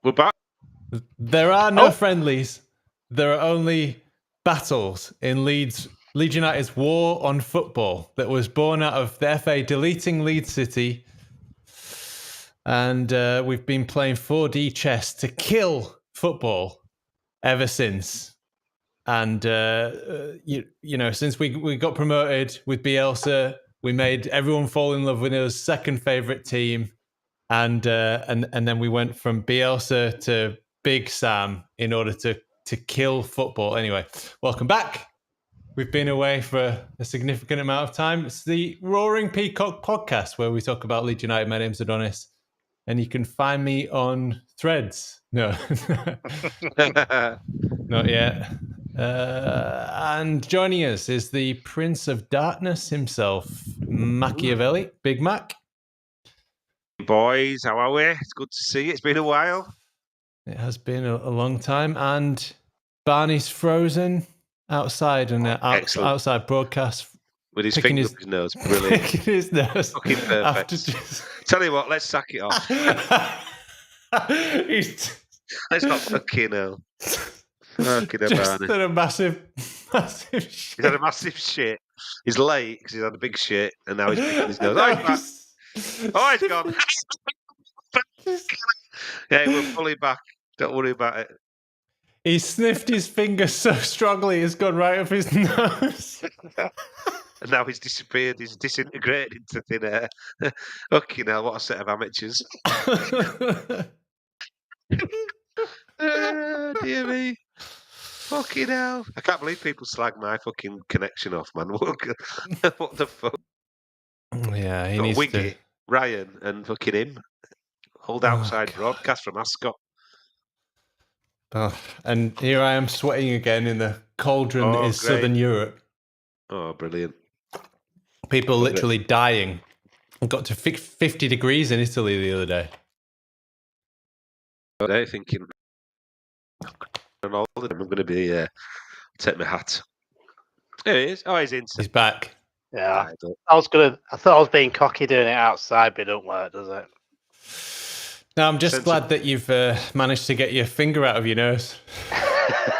We're back. There are no friendlies. There are only battles in Leeds United's war on football that was born out of the FA deleting Leeds City. And we've been playing 4D chess to kill football ever since. And, since we got promoted with Bielsa, we made everyone fall in love with us, second favourite team. And then we went from Bielsa to Big Sam in order to kill football. Anyway, welcome back. We've been away for a significant amount of time. It's the Roaring Peacock podcast where we talk about Leeds United. My name's Adonis, and you can find me on Threads. No, not yet. And joining us is the Prince of Darkness himself, Machiavelli, Big Mac. Boys, how are we? It's good to see you. It's been a while. It has been a long time. And Barney's frozen outside and outside broadcast. With his finger up his nose. Brilliant. Picking his nose. Fucking perfect. Tell you what, let's sack it off. Let's not fucking hell. Just had a massive shit. He's had a massive shit. He's late because he's had a big shit and now he's picking his nose. Oh, he's gone. Yeah, we're fully back. Don't worry about it. He sniffed his finger so strongly it's gone right up his nose. And now he's disappeared. He's disintegrated into thin air. Fucking hell, what a set of amateurs. Dear me. Fucking hell. I can't believe people slag my fucking connection off, man. What the fuck? Yeah, he needs Wiggy, to... Ryan and fucking him. Hold outside broadcast from Ascot. Oh, and here I am sweating again in the cauldron that is Southern Europe. Oh, brilliant. People literally dying. It got to 50 degrees in Italy the other day. They're thinking, I'm going to be, take my hat. There he is. Oh, he's in. He's back. Yeah. I thought I was being cocky doing it outside, but it don't work, does it? No, I'm just glad that you've managed to get your finger out of your nose.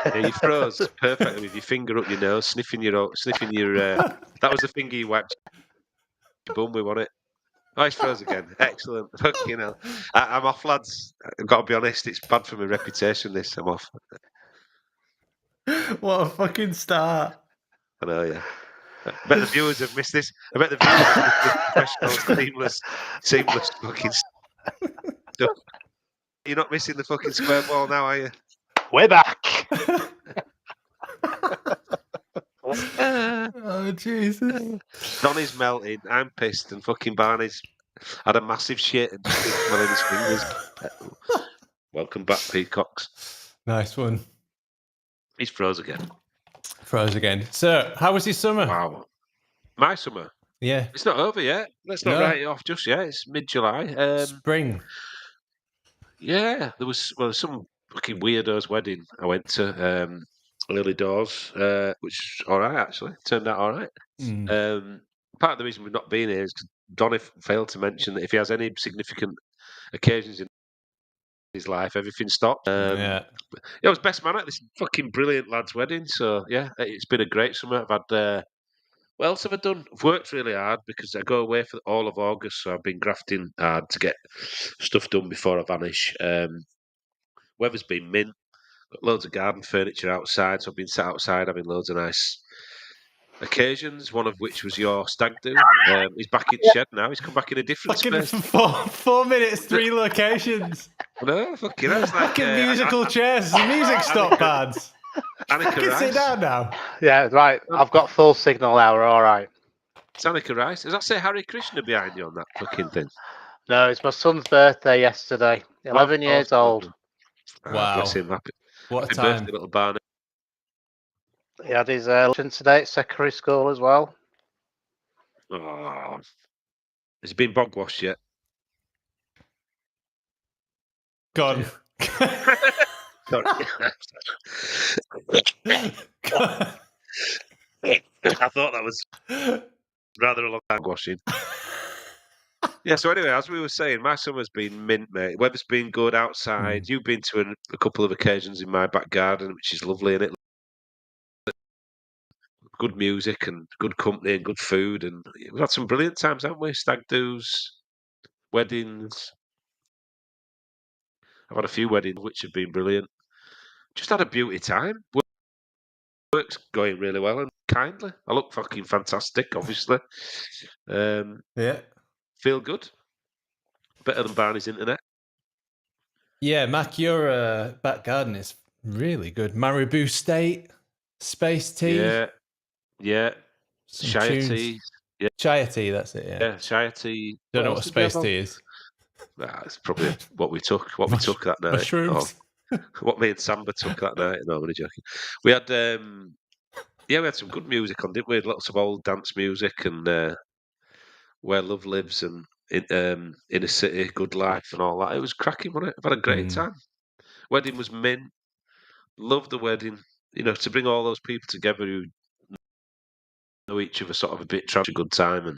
Yeah, you froze perfectly with your finger up your nose, sniffing your. That was the finger you wiped your bum with, wasn't it? Oh, he's froze again. Excellent. Fucking hell. I'm off, lads. I've got to be honest. It's bad for my reputation. This I'm off. What a fucking start! I know, yeah. I bet the viewers have missed this. I bet the viewers have missed this professional, seamless fucking stuff. You're not missing the fucking square ball now, are you? We're back. Oh, Jesus. Donny's melting. I'm pissed. And fucking Barney's had a massive shit and just smelling his fingers. Welcome back, Peacocks. Nice one. He's froze again. Froze again. So, how was your summer? Wow. My summer? Yeah. It's not over yet. Let's not write it off just yet. It's mid-July. Spring. Yeah. There was some fucking weirdo's wedding I went to early doors, which all right, actually. Turned out all right. Part of the reason we've not been here is because Donny failed to mention that if he has any significant occasions in his life, everything stopped. It was best man at this fucking brilliant lad's wedding. So yeah, it's been a great summer. I've had what else have I done? I've worked really hard because I go away for all of August, so I've been grafting hard to get stuff done before I vanish. Weather's been mint. Got loads of garden furniture outside, so I've been sat outside having loads of nice occasions, one of which was your stag do. He's back in shed now. He's come back in a different space. 4 minutes, 3 locations. No, fucking hell. It's like fucking musical chairs, the music stop bands. Annika Rice. Sit down now. Yeah, right. I've got full signal now. We're all right. It's Annika Rice. Does that say Harry Krishna behind you on that fucking thing? No, it's my son's birthday yesterday. 11 years old. Wow. Bless him. Happy What a time. birthday, little Barney. He had his luncheon today at secondary school as well. Oh. Has he been bog washed yet? Gone. Sorry. I thought that was rather a long time washing. Yeah, so anyway, as we were saying, my summer's been mint, mate. Weather's been good outside. You've been to a couple of occasions in my back garden, which is lovely, and it good music and good company and good food, and we've had some brilliant times, haven't we? Stag do's, weddings. I've had a few weddings which have been brilliant. Just had a beauty time. Work's going really well and kindly. I look fucking fantastic, obviously. Yeah. Feel good. Better than Barney's internet. Yeah, Mac, your back garden is really good. Marabou State, Space Tea. Yeah. Some Shire tunes. tea. Yeah. Shire Tea, that's it, yeah. Yeah, Shire tea. Don't know what Space Tea is. Nah, it's probably what we took. What we took that night. Mushrooms. What me and Samba took that night. No, I'm only joking. We had we had some good music on, didn't we? Lots of old dance music and Where Love Lives and In a City, Good Life and all that. It was cracking, wasn't it? I've had a great time. Wedding was mint. Loved the wedding. You know, to bring all those people together who know each other sort of a bit, trying to have a good time and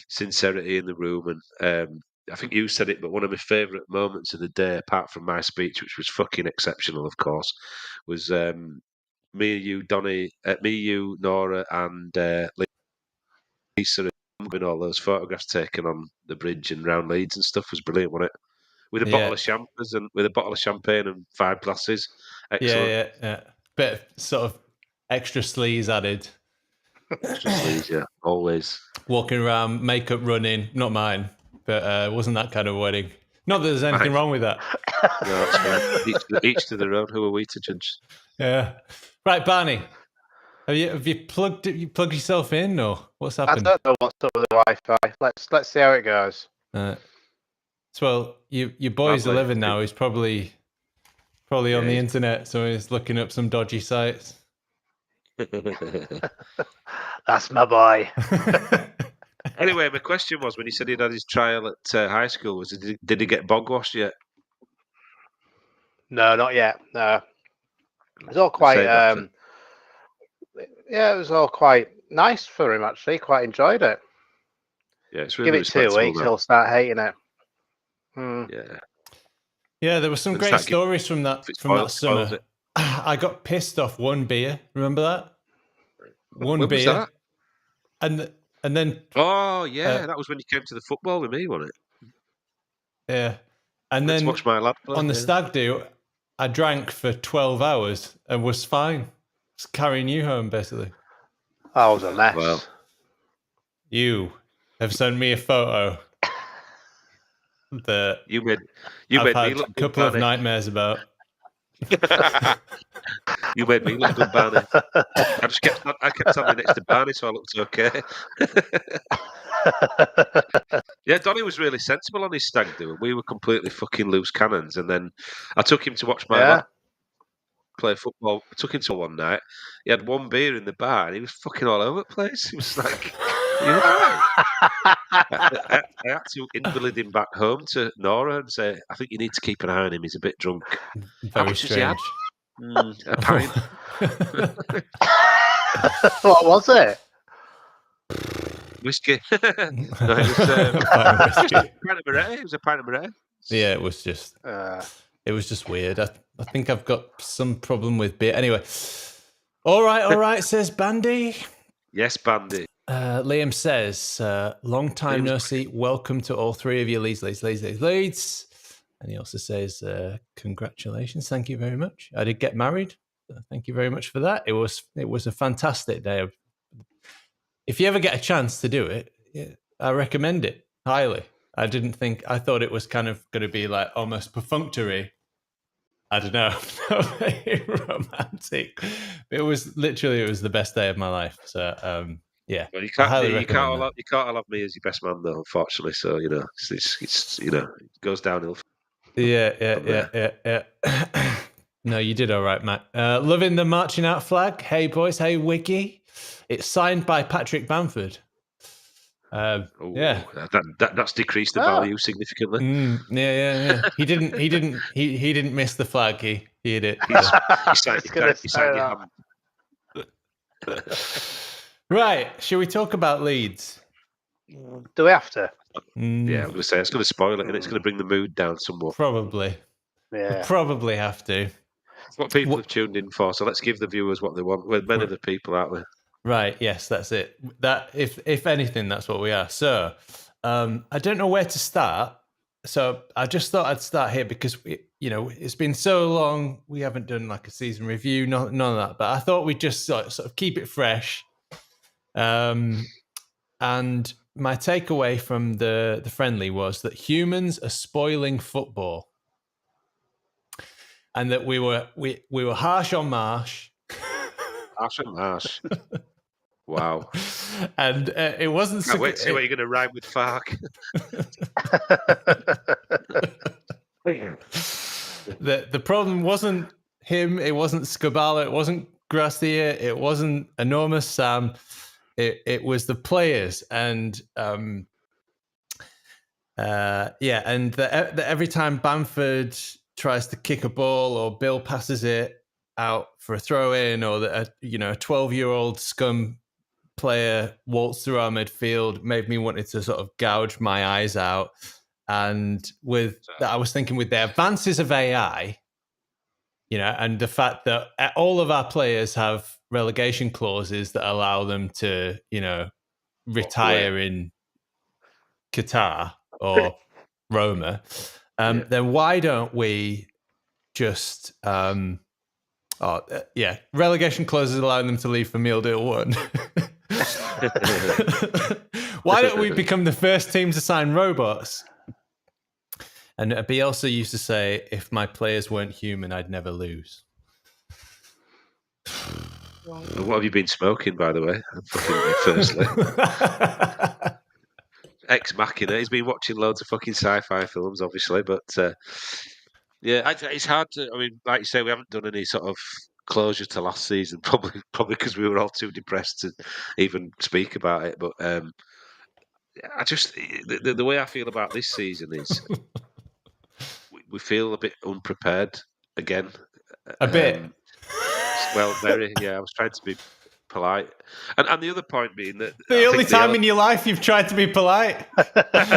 sincerity in the room. And I think you said it, but one of my favourite moments of the day, apart from my speech, which was fucking exceptional, of course, was me, you, Donny, me, you, Nora, and Lisa, and all those photographs taken on the bridge and round Leeds and stuff was brilliant, wasn't it? With a bottle of champers and with a bottle of champagne and 5 glasses. Excellent. Yeah. Bit of sort of extra sleaze added. Extra sleaze, yeah, always. Walking around, makeup running, not mine, but it wasn't that kind of wedding. Not that there's anything wrong with that. No, it's fine. Each to their own. Who are we to judge? Yeah. Right, Barney. Have you plugged yourself in, or what's happened? I don't know what's up with the Wi-Fi. Let's see how it goes. So your boy's 11 now. He's probably on the internet, so he's looking up some dodgy sites. That's my boy. Anyway, my question was, when he said he'd had his trial at high school, did he get bog washed yet? No, not yet. No, it was all quite. Yeah, it was all quite nice for him actually. Quite enjoyed it. Yeah, it's really give it 2 weeks, he'll start hating it. Yeah, there were some great stories from that summer. I got pissed off one beer. Remember that? One when beer. Was that? And then. Oh yeah, that was when you came to the football with me, wasn't it? Yeah, and then watch my lad play, on the stag do, I drank for 12 hours and was fine. Just carrying you home, basically. I was a mess. Well, you have sent me a photo that you made had me look a couple of nightmares about. You made me look good, Barney. I kept standing next to Barney, so I looked okay. Yeah, Donny was really sensible on his stag do, and we were completely fucking loose cannons. And then I took him to watch my lad play football. I took him to one night. He had one beer in the bar, and he was fucking all over the place. He was like, "Are you all right?" I had to invalid him back home to Nora and say, "I think you need to keep an eye on him. He's a bit drunk." Very strange. A pint. What was it? Whiskey. No, it was a pint of Moretti. It was a pint of Moretti. Yeah, it was just weird. I think I've got some problem with beer. Anyway, all right, says Bandy. Yes, Bandy. Liam says, long time no see. Welcome to all three of you, Leeds. And he also says, congratulations. Thank you very much. I did get married. Thank you very much for that. It was a fantastic day. If you ever get a chance to do it, I recommend it highly. I thought it was kind of going to be like almost perfunctory. I don't know, very romantic. It was the best day of my life. So, yeah. Well, you can't all have me as your best man, though, unfortunately. So it's it goes downhill. Yeah. No, you did all right, Matt. Loving the marching out flag. Hey, boys. Hey, Wiki. It's signed by Patrick Bamford. Yeah, that's decreased the value significantly. Yeah. He didn't miss the flag. He hit it. He signed your hand. Right. Shall we talk about Leeds? Do we have to? Yeah, I'm going to say it's going to spoil it, and it's going to bring the mood down somewhat. Probably. Yeah. We probably have to. It's what people have tuned in for, so let's give the viewers what they want. We're many of the people, aren't we? Right. Yes, that's it. That if anything, that's what we are. So, I don't know where to start. So I just thought I'd start here because it's been so long. We haven't done like a season review, none of that. But I thought we'd just sort of keep it fresh. And my takeaway from the friendly was that humans are spoiling football, and that we were harsh on Marsh. Harsh and Marsh. Wow. And it wasn't. Can't wait to see what you're going to rhyme with Farke. The problem wasn't him. It wasn't Scabala. It wasn't Gracia. It wasn't Enormous Sam. It was the players, and and every time Bamford tries to kick a ball or Bill passes it out for a throw in, or that a 12-year-old scum player waltzed through our midfield, made me wanted to sort of gouge my eyes out. And with that, I was thinking with the advances of AI, and the fact that all of our players have relegation clauses that allow them to, retire in Qatar or Roma, then why don't we just, relegation clauses allowing them to leave for meal deal 1. Why don't we become the first team to sign robots? And Bielsa used to say, if my players weren't human, I'd never lose. What have you been smoking, by the way? Firstly. Ex Machina. He's been watching loads of fucking sci-fi films, obviously. But, it's hard to... I mean, like you say, we haven't done any sort of closure to last season, probably because we were all too depressed to even speak about it. But I just... The way I feel about this season is... we feel a bit unprepared again. A bit. Well, very. Yeah, I was trying to be polite, and the other point being that the only time in your life you've tried to be polite.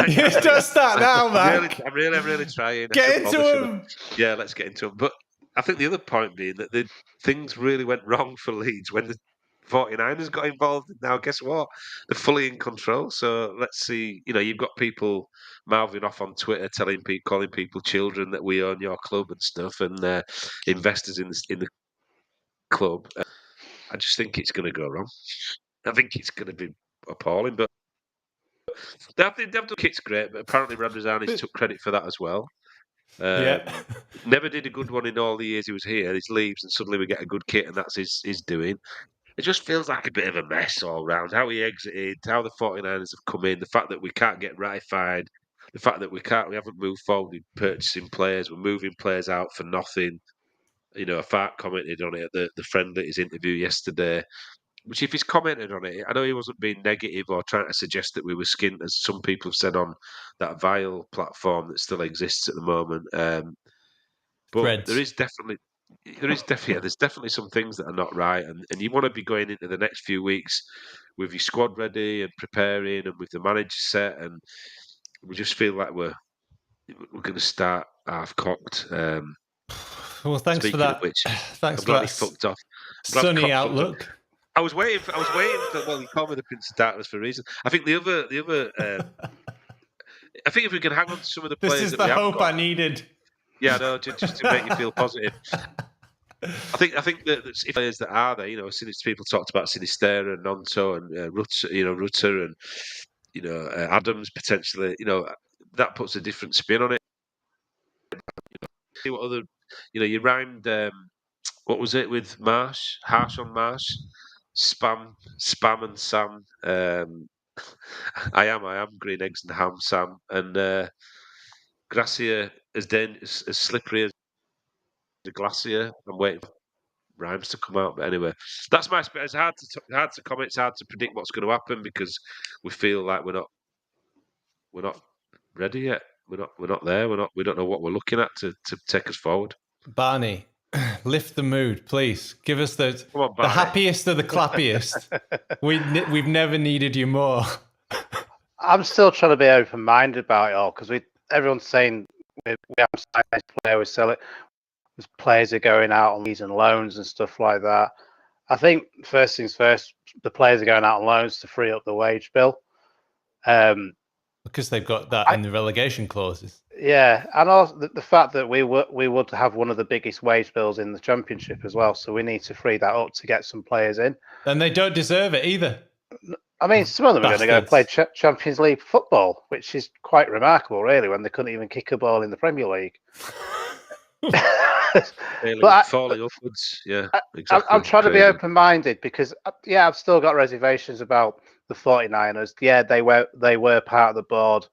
You don't start now, man. I'm really trying. Get into them. Yeah, let's get into them. But I think the other point being that things really went wrong for Leeds when the 49ers got involved. Now, guess what? They're fully in control. So let's see. You've got people mouthing off on Twitter, calling people children that we own your club and stuff, and investors in the club. I just think it's going to go wrong. I think it's going to be appalling. But they've done kit's great, but apparently Ramazani took credit for that as well. Never did a good one in all the years he was here. He leaves, and suddenly we get a good kit, and that's his doing. It just feels like a bit of a mess all round. How he exited, how the 49ers have come in, the fact that we can't get ratified, the fact that we haven't moved forward in purchasing players, we're moving players out for nothing. Farke commented on it at the friend at his interview yesterday, which if he's commented on it, I know he wasn't being negative or trying to suggest that we were skint, as some people have said on that vile platform that still exists at the moment. But there's definitely some things that are not right, and you want to be going into the next few weeks with your squad ready and preparing, and with the manager set, and we just feel like we're going to start half cocked. Well, thanks for that. Thanks for that. Fucked off. Sunny outlook. I was waiting for. Well, you call me the Prince of Darkness for a reason. I think the other. I think if we can hang on to some of the players, this is the hope I needed. Yeah, no, just to make you feel positive. I think that if players that are there, people talked about Sinistera and Nonto and Rutter and Adams potentially. That puts a different spin on it. See what other, you rhymed. What was it with Marsh? Harsh on Marsh, spam and Sam. I am green eggs and ham Sam, and Gracia as slippery as the glacier. I'm waiting for rhymes to come out, but anyway, that's my. It's hard to comment. It's hard to predict what's going to happen because we feel like we're not ready yet. We're not there. We don't know what we're looking at to take us forward. Barney, lift the mood, please. Give us the happiest of the clappiest. We've never needed you more. I'm still trying to be open-minded about it all because everyone's saying we haven't signed this player, we sell it. Players are going out on leads and loans and stuff like that. I think first things first, the players are going out on loans to free up the wage bill. Because they've got that in the relegation clauses. Yeah, and also the fact that we would have one of the biggest wage bills in the Championship as well, so we need to free that up to get some players in. And they don't deserve it either. I mean, some of them are going to go play Champions League football, which is quite remarkable, really, when they couldn't even kick a ball in the Premier League. Falling upwards, yeah, exactly. I'm trying to be open-minded because, I've still got reservations about the 49ers. Yeah, they were part of the board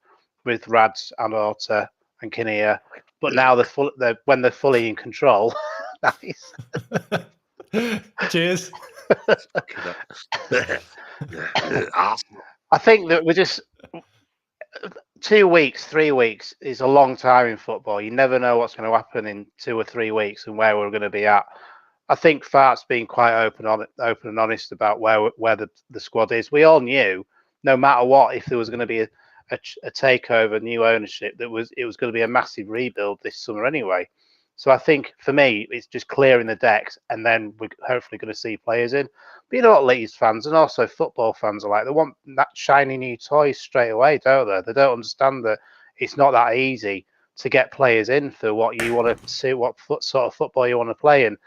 with Rads and Orta and Kinnear, but now when they're fully in control. Nice. Cheers. I think that we're just 2 weeks, 3 weeks is a long time in football. You never know what's going to happen in 2 or 3 weeks and where we're going to be at. I think Farke's been quite open and honest about where the squad is. We all knew, no matter what, if there was going to be a takeover, new ownership, it was going to be a massive rebuild this summer anyway. So I think for me, it's just clearing the decks, and then we're hopefully going to see players in. But you know what Leeds fans and also football fans are like? They want that shiny new toy straight away, don't they? They don't understand that it's not that easy to get players in for what you want to see, what sort of football you want to play in.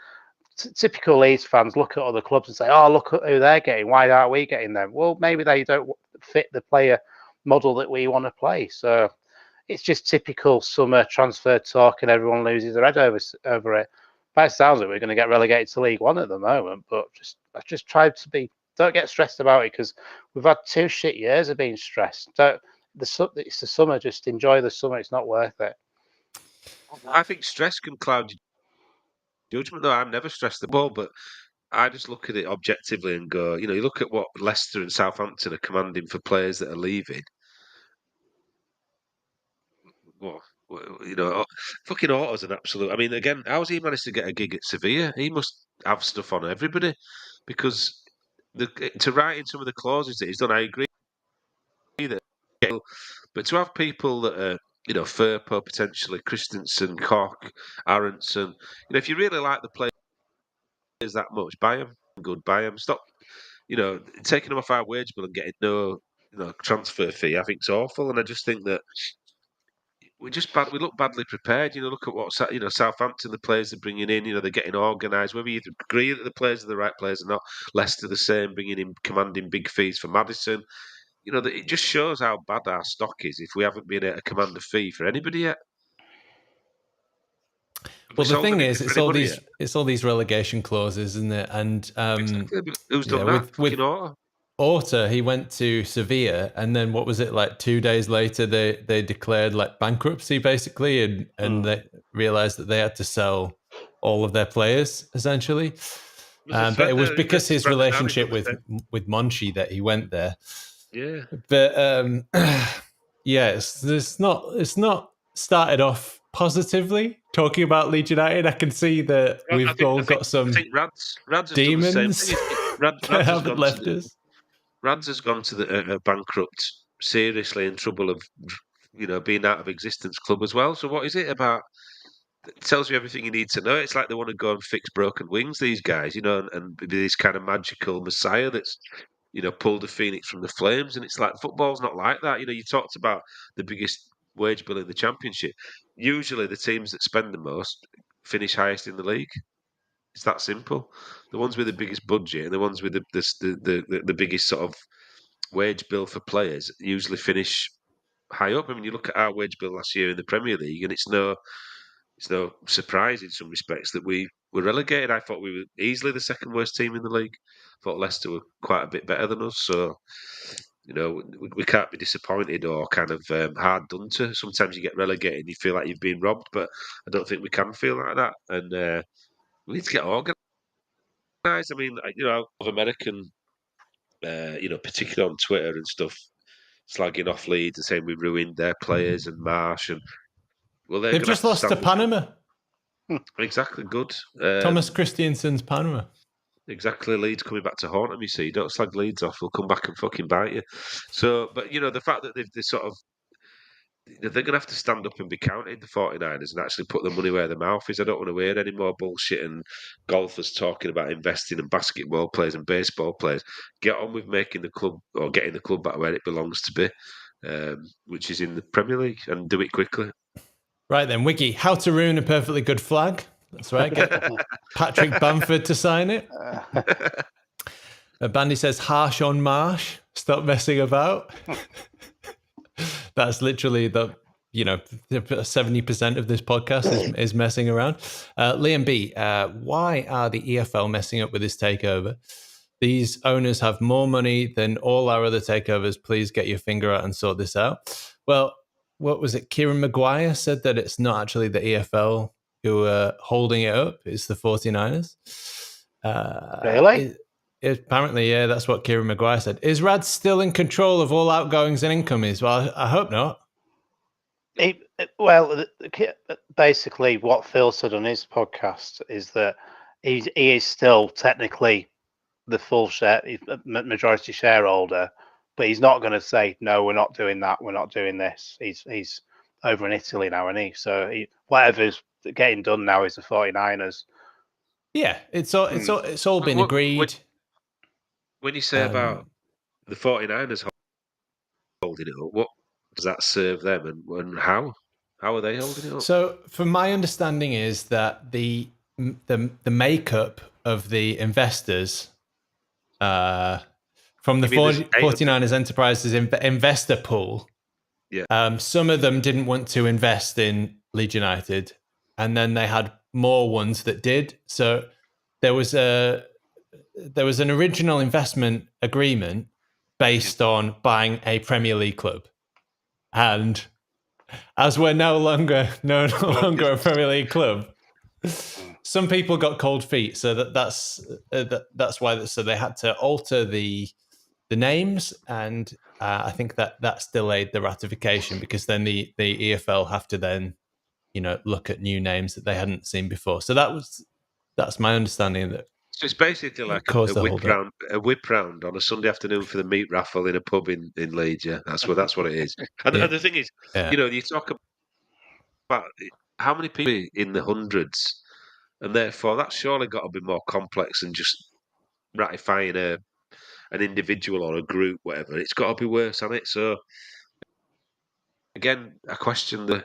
Typical Leeds fans look at other clubs and say, "Oh, look at who they're getting. Why aren't we getting them?" Well, maybe they don't fit the player model that we want to play. So it's just typical summer transfer talk, and everyone loses their head over it. By the sounds of it, we're going to get relegated to League One at the moment, but I just try to don't get stressed about it because we've had 2 shit years of being stressed. It's the summer. Just enjoy the summer. It's not worth it. I think stress can cloud your judgment, though. I'm never stressed the ball, but I just look at it objectively and go, you look at what Leicester and Southampton are commanding for players that are leaving. Well, fucking Otto's an absolute. I mean, again, how's he managed to get a gig at Sevilla? He must have stuff on everybody because to write in some of the clauses that he's done, I agree. But to have people that are, Firpo, potentially Christensen, Koch, Aronson, if you really like the players that much, buy them. Good, buy them. Stop, taking them off our wage bill and getting no, transfer fee. I think it's awful, and I just think that. We look badly prepared. Look at what Southampton, the players they're bringing in. They're getting organised. Whether you agree that the players are the right players or not, Leicester the same, bringing in commanding big fees for Maddison. It just shows how bad our stock is if we haven't been able to command a fee for anybody yet. Well, the thing is, it's all these relegation clauses, isn't it? And exactly. Who's done that? With Orta, he went to Sevilla, and then what was it, like 2 days later they declared like bankruptcy basically, and they realized that they had to sell all of their players essentially. But it was because his relationship with Monchi that he went there. Yeah. But it's not started off positively talking about Leeds United. I can see that we've all got some demons that haven't left us. Rads has gone to the bankrupt, seriously in trouble of, being out of existence club as well. So what is it about? It tells you everything you need to know. It's like they want to go and fix broken wings, these guys, and be this kind of magical messiah that's, pulled a phoenix from the flames. And it's like football's not like that. You talked about the biggest wage bill in the Championship. Usually the teams that spend the most finish highest in the league. It's that simple. The ones with the biggest budget and the ones with the biggest sort of wage bill for players usually finish high up. I mean, you look at our wage bill last year in the Premier League, and it's no surprise in some respects that we were relegated. I thought we were easily the second worst team in the league. I thought Leicester were quite a bit better than us. So, we can't be disappointed or kind of hard done to. Sometimes you get relegated and you feel like you've been robbed, but I don't think we can feel like that. And we need to get organised. I mean, of American, particularly on Twitter and stuff, slagging off Leeds and saying we ruined their players and Marsh and they've just lost to Panama. Exactly, good. Thomas Christiansen's Panama. Exactly, Leeds coming back to haunt them. You see, don't slag Leeds off; they'll come back and fucking bite you. So, but the fact that they sort of they're going to have to stand up and be counted, the 49ers, and actually put the money where their mouth is. I don't want to hear any more bullshit and golfers talking about investing in basketball players and baseball players. Get on with making the club or getting the club back where it belongs to be, which is in the Premier League, and do it quickly. Right then, Wiggy, how to ruin a perfectly good flag. That's right. Get Patrick Bamford to sign it. Bandy says, harsh on Marsh. Stop messing about. That's literally 70% of this podcast is messing around. Liam B, why are the EFL messing up with this takeover? These owners have more money than all our other takeovers. Please get your finger out and sort this out. Well, what was it? Kieran Maguire said that it's not actually the EFL who are holding it up. It's the 49ers. Really? Apparently, yeah, that's what Kieran Maguire said. Is Rad still in control of all outgoings and incomings? Well, I hope not. Basically, what Phil said on his podcast is that he is still technically the full majority shareholder, but he's not going to say, no, we're not doing that, we're not doing this. He's over in Italy now, isn't he? So whatever's getting done now is the 49ers. Yeah, it's all been agreed. When you say about the 49ers holding it up, what does that serve them, and how? How are they holding it up? So, from my understanding, is that the makeup of the investors from the 49ers Enterprises investor pool, some of them didn't want to invest in Leeds United, and then they had more ones that did. So there was an original investment agreement based on buying a Premier League club, and as we're no longer a Premier League club, some people got cold feet. So that's why. So they had to alter the names, and I think that's delayed the ratification, because then the EFL have to then look at new names that they hadn't seen before. So that's my understanding of it. So it's basically like a whip round on a Sunday afternoon for the meat raffle in a pub in Leeds. Yeah, that's what it is. And the thing is, you talk about how many people in the hundreds, and therefore that's surely got to be more complex than just ratifying an individual or a group, whatever. It's got to be worse, hasn't it? So again, I question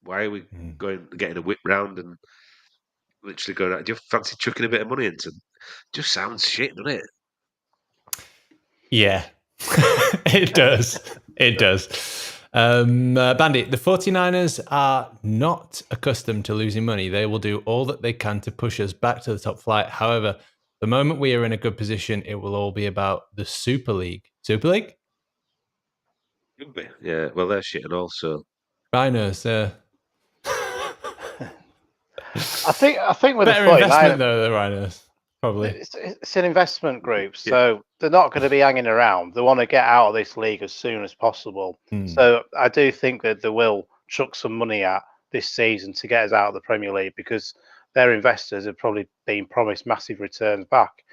why are we getting a whip round and literally going out? Do you fancy chucking a bit of money into? Just sounds shit, doesn't it? Yeah, it does. It does. Bandit, the 49ers are not accustomed to losing money. They will do all that they can to push us back to the top flight. However, the moment we are in a good position, it will all be about the Super League. Super League? Rugby. Yeah, well, they're shit and also. Rhinos, I think with better the 49ers, investment though, the Rhinos. Probably. It's an investment group, so they're not going to be hanging around. They want to get out of this league as soon as possible. So I do think that they will chuck some money at this season to get us out of the Premier League, because their investors have probably been promised massive returns back.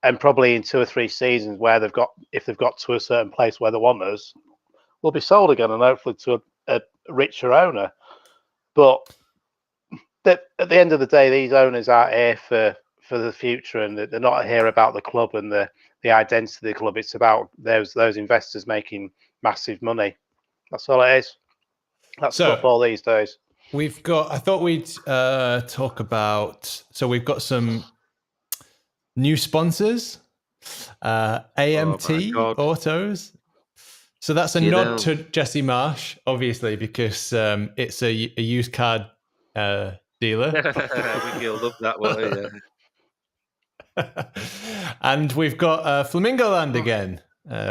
And probably in 2 or 3 seasons where if they've got to a certain place where they want us, we'll be sold again, and hopefully to a richer owner. But at the end of the day, these owners are here for the future, and they're not here about the club and the identity of the club. It's about those investors making massive money. That's all it is. That's football these days. I thought we'd talk about. So we've got some new sponsors. AMT Autos. So that's a nod to Jesse Marsh, obviously, because it's a used car dealer. You'll love that one, yeah. And we've got Flamingo Land again,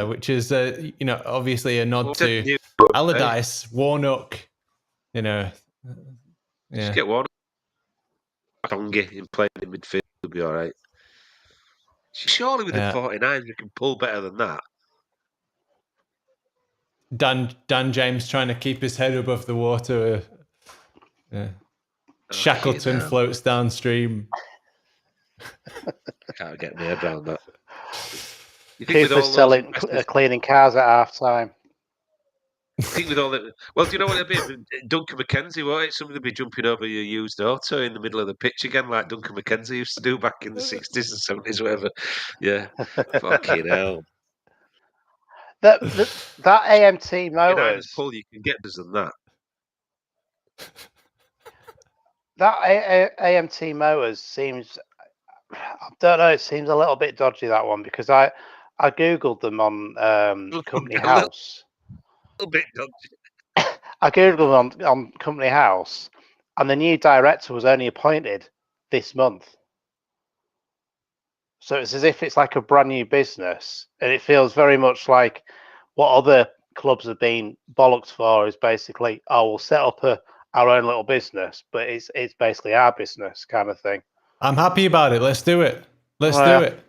which is obviously a nod to Allardyce, Warnock. Just get Warnock, Tongi in playing in midfield will be all right. Surely with the 49ers we can pull better than that. Dan James trying to keep his head above the water. Shackleton floats downstream. can't get my head around that. You think with Cooper's all selling, investors, cleaning cars at half time. I think with all that, well, do you know what it'll be? Duncan McKenzie, won't it? Somebody will be jumping over your used auto in the middle of the pitch again, like Duncan McKenzie used to do back in the 60s and 70s, whatever. Yeah, fucking hell. That AMT In Irish Motors, pull, you can get us than that. that AMT Motors seems, I don't know, it seems a little bit dodgy, that one, because I googled them on Company House. A little bit dodgy. I googled them on Company House, and the new director was only appointed this month. So it's as if it's like a brand new business, and it feels very much like what other clubs have been bollocked for is basically, we'll set up our own little business, but it's basically our business kind of thing. I'm happy about it. Let's do it. Let's do it.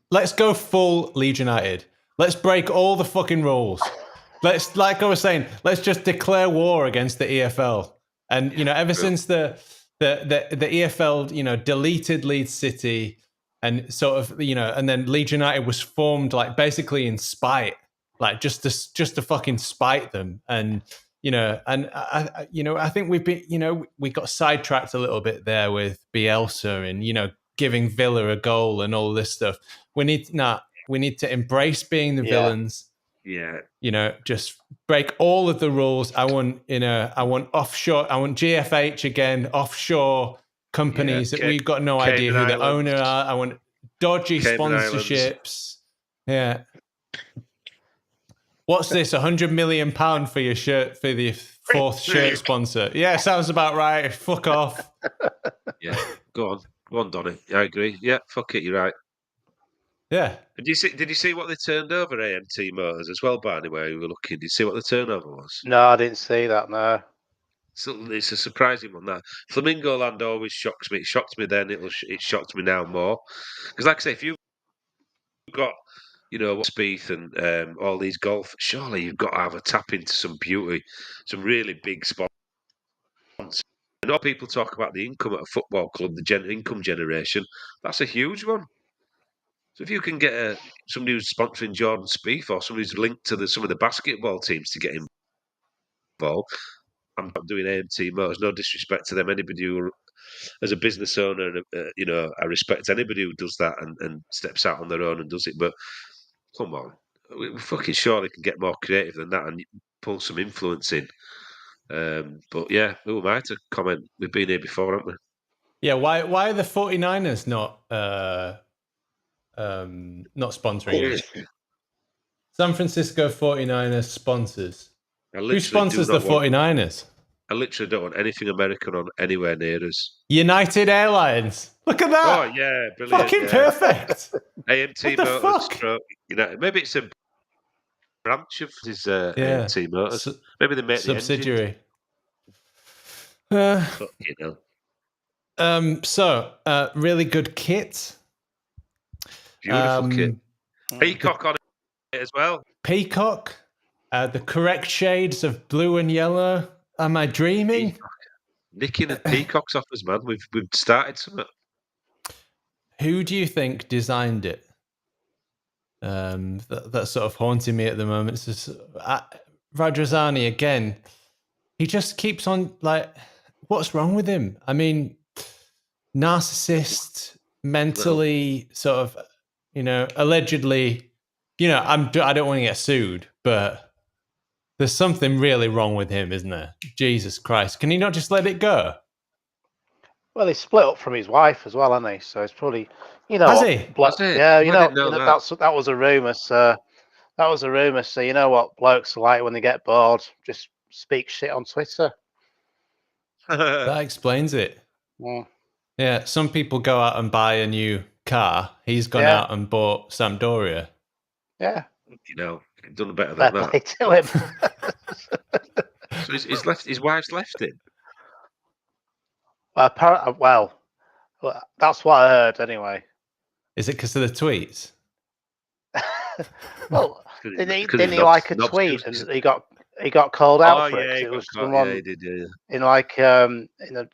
Let's go full Leeds United. Let's break all the fucking rules. Let's, like I was saying, let's just declare war against the EFL. And, ever since the EFL, deleted Leeds City and sort of, and then Leeds United was formed like basically in spite, like just to fucking spite them. And, I think we've been, we got sidetracked a little bit there with Bielsa and, giving Villa a goal and all this stuff. We need to embrace being the villains. Yeah. Just break all of the rules. I want offshore. I want GFH again, offshore companies that we've got no idea who the owner are. I want dodgy sponsorships. Yeah. What's this? £100 million for your shirt, for the fourth shirt sponsor? Yeah, sounds about right. Fuck off. Yeah, go on, Donny. I agree. Yeah, fuck it. You're right. Yeah. Did you see what they turned over AMT Motors as well, Barney, where you were looking? Did you see what the turnover was? No, I didn't see that, no. So it's a surprising one, that. Flamingo Land always shocks me. It shocked me then, it shocked me now more. Because like I say, if you've got, Spieth and all these golf, surely you've got to have a tap into some beauty, some really big spots. And all people talk about the income at a football club, the income generation, that's a huge one. So if you can get somebody who's sponsoring Jordan Spieth or somebody who's linked to some of the basketball teams to get involved, I'm not doing AMT Motors. No disrespect to them. Anybody who, as a business owner, I respect anybody who does that and steps out on their own and does it. But come on, we fucking surely can get more creative than that and pull some influence in. But yeah, who am I to comment? We've been here before, haven't we? Yeah, why are the 49ers not sponsoring it? San Francisco 49ers sponsors. Who sponsors the 49ers? I literally don't want anything American on anywhere near us. United Airlines. Look at that. Oh, yeah, brilliant. Fucking perfect. AMT Motors. Maybe it's a branch of his AMT Motors. Maybe they make subsidiary. The engine. Really good kit. Beautiful kit. Peacock on it as well. Peacock. The correct shades of blue and yellow. Am I dreaming? Peacock. Nicking at Peacock's offers, man. We've started something. Who do you think designed it? That's sort of haunting me at the moment. It's just, Radrazani again. He just keeps on like, what's wrong with him? I mean, narcissist, mentally sort of, allegedly. I don't want to get sued, but there's something really wrong with him, isn't there? Jesus Christ. Can he not just let it go? Well, he's split up from his wife as well, hasn't he? So it's probably, Has he? Yeah, that was a rumour. So that was a rumour. So you know what blokes are like when they get bored, just speak shit on Twitter. That explains it. Yeah. Some people go out and buy a new car. He's gone out and bought Sampdoria. Yeah. Done better than that. To him. So his wife's left him. Well, that's what I heard anyway. Is it because of the tweets? Well, didn't he like a tweet and he got called out for it? It was someone in like in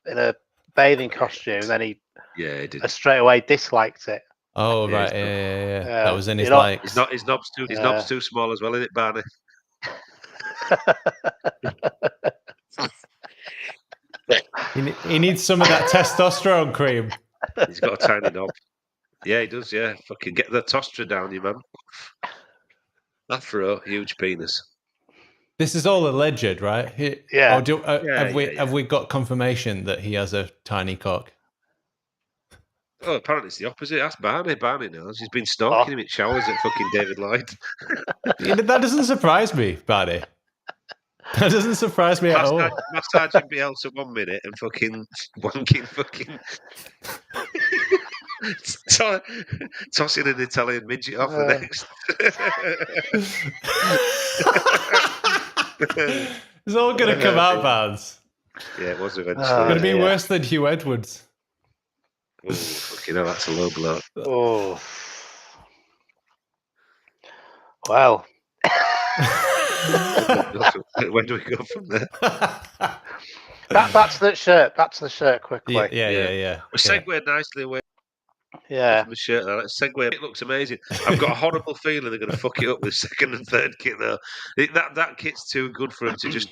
a bathing costume. And then he Yeah, he did. I straight away disliked it. Oh Yeah, right, he's yeah. Yeah, That was in his you know- likes. His knob's too small as well, isn't it, Barney? He needs some of that testosterone cream. He's got a tiny knob. Yeah, he does. Yeah, fucking get the tostra down, you man. Afro, huge penis. This is all alleged, right? Yeah. Have we got confirmation that he has a tiny cock? Oh, apparently it's the opposite. That's Barney. Barney knows. He's been stalking him in showers at fucking David Lloyd. That doesn't surprise me, Barney. That doesn't surprise me at all. Massaging Bielsa 1 minute and fucking wanking fucking tossing an Italian midget off the next. It's all going to come out, Vance. Yeah, it was eventually. It's going to be worse than Hugh Edwards. Ooh, fucking hell, that's a low blow. Oh. Well. Where do we go from there? That's the shirt. That's the shirt quickly. Yeah. We segued nicely away Yeah. from the shirt. Now. Let's segue. It looks amazing. I've got a horrible feeling they're going to fuck it up with second and third kit, though. That kit's too good for them to just,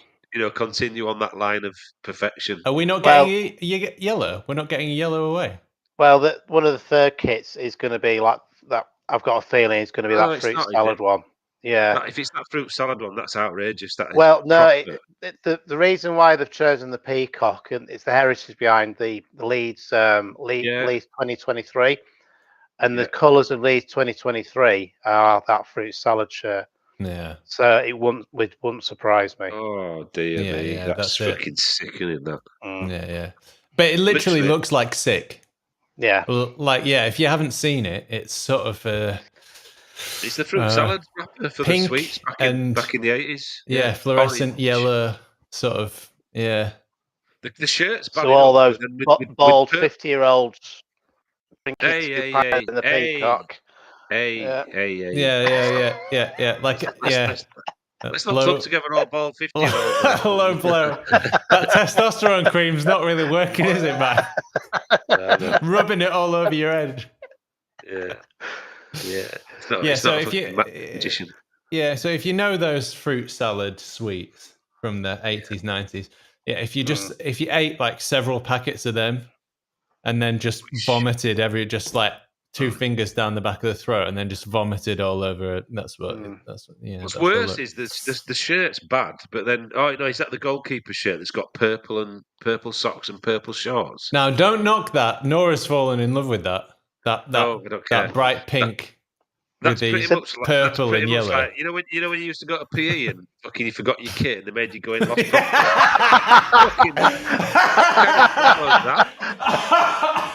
continue on that line of perfection. Are we not getting yellow? We're not getting yellow away. Well, one of the third kits is going to be like that. I've got a feeling it's going to be that fruit salad one. Yeah. If it's that fruit salad one, that's outrageous. That is the reason why they've chosen the peacock, and it's the heritage behind the Leeds Leeds 2023, and the colours of Leeds 2023 are that fruit salad shirt. Yeah. So it wouldn't surprise me. Oh dear me, that's fucking sickening. That. Yeah. But it literally looks like sick. Yeah. If you haven't seen it, it's sort of it's the fruit salad wrapper for the sweets back in the 80s. Yeah, fluorescent yellow, sort of. Yeah. The shirt's bad. So all those bald 50-year-olds drinking in the peacock. Yeah. Let's not talk together all bald 50-year-olds. Low blow. That testosterone cream's not really working, is it, man? No. Rubbing it all over your head. Yeah. So if you know those fruit salad sweets from the 80s, 90s, if you ate like several packets of them and then just vomited just like 2 fingers down the back of the throat and then just vomited all over it, that's what. What's worse is the shirt's bad, but then is that the goalkeeper shirt that's got purple socks and purple shorts? Now don't knock that. Nora's fallen in love with that. That bright pink. That's pretty much like purple and yellow. Like, you know when you used to go to PE and fucking you forgot your kit and they made you go in lost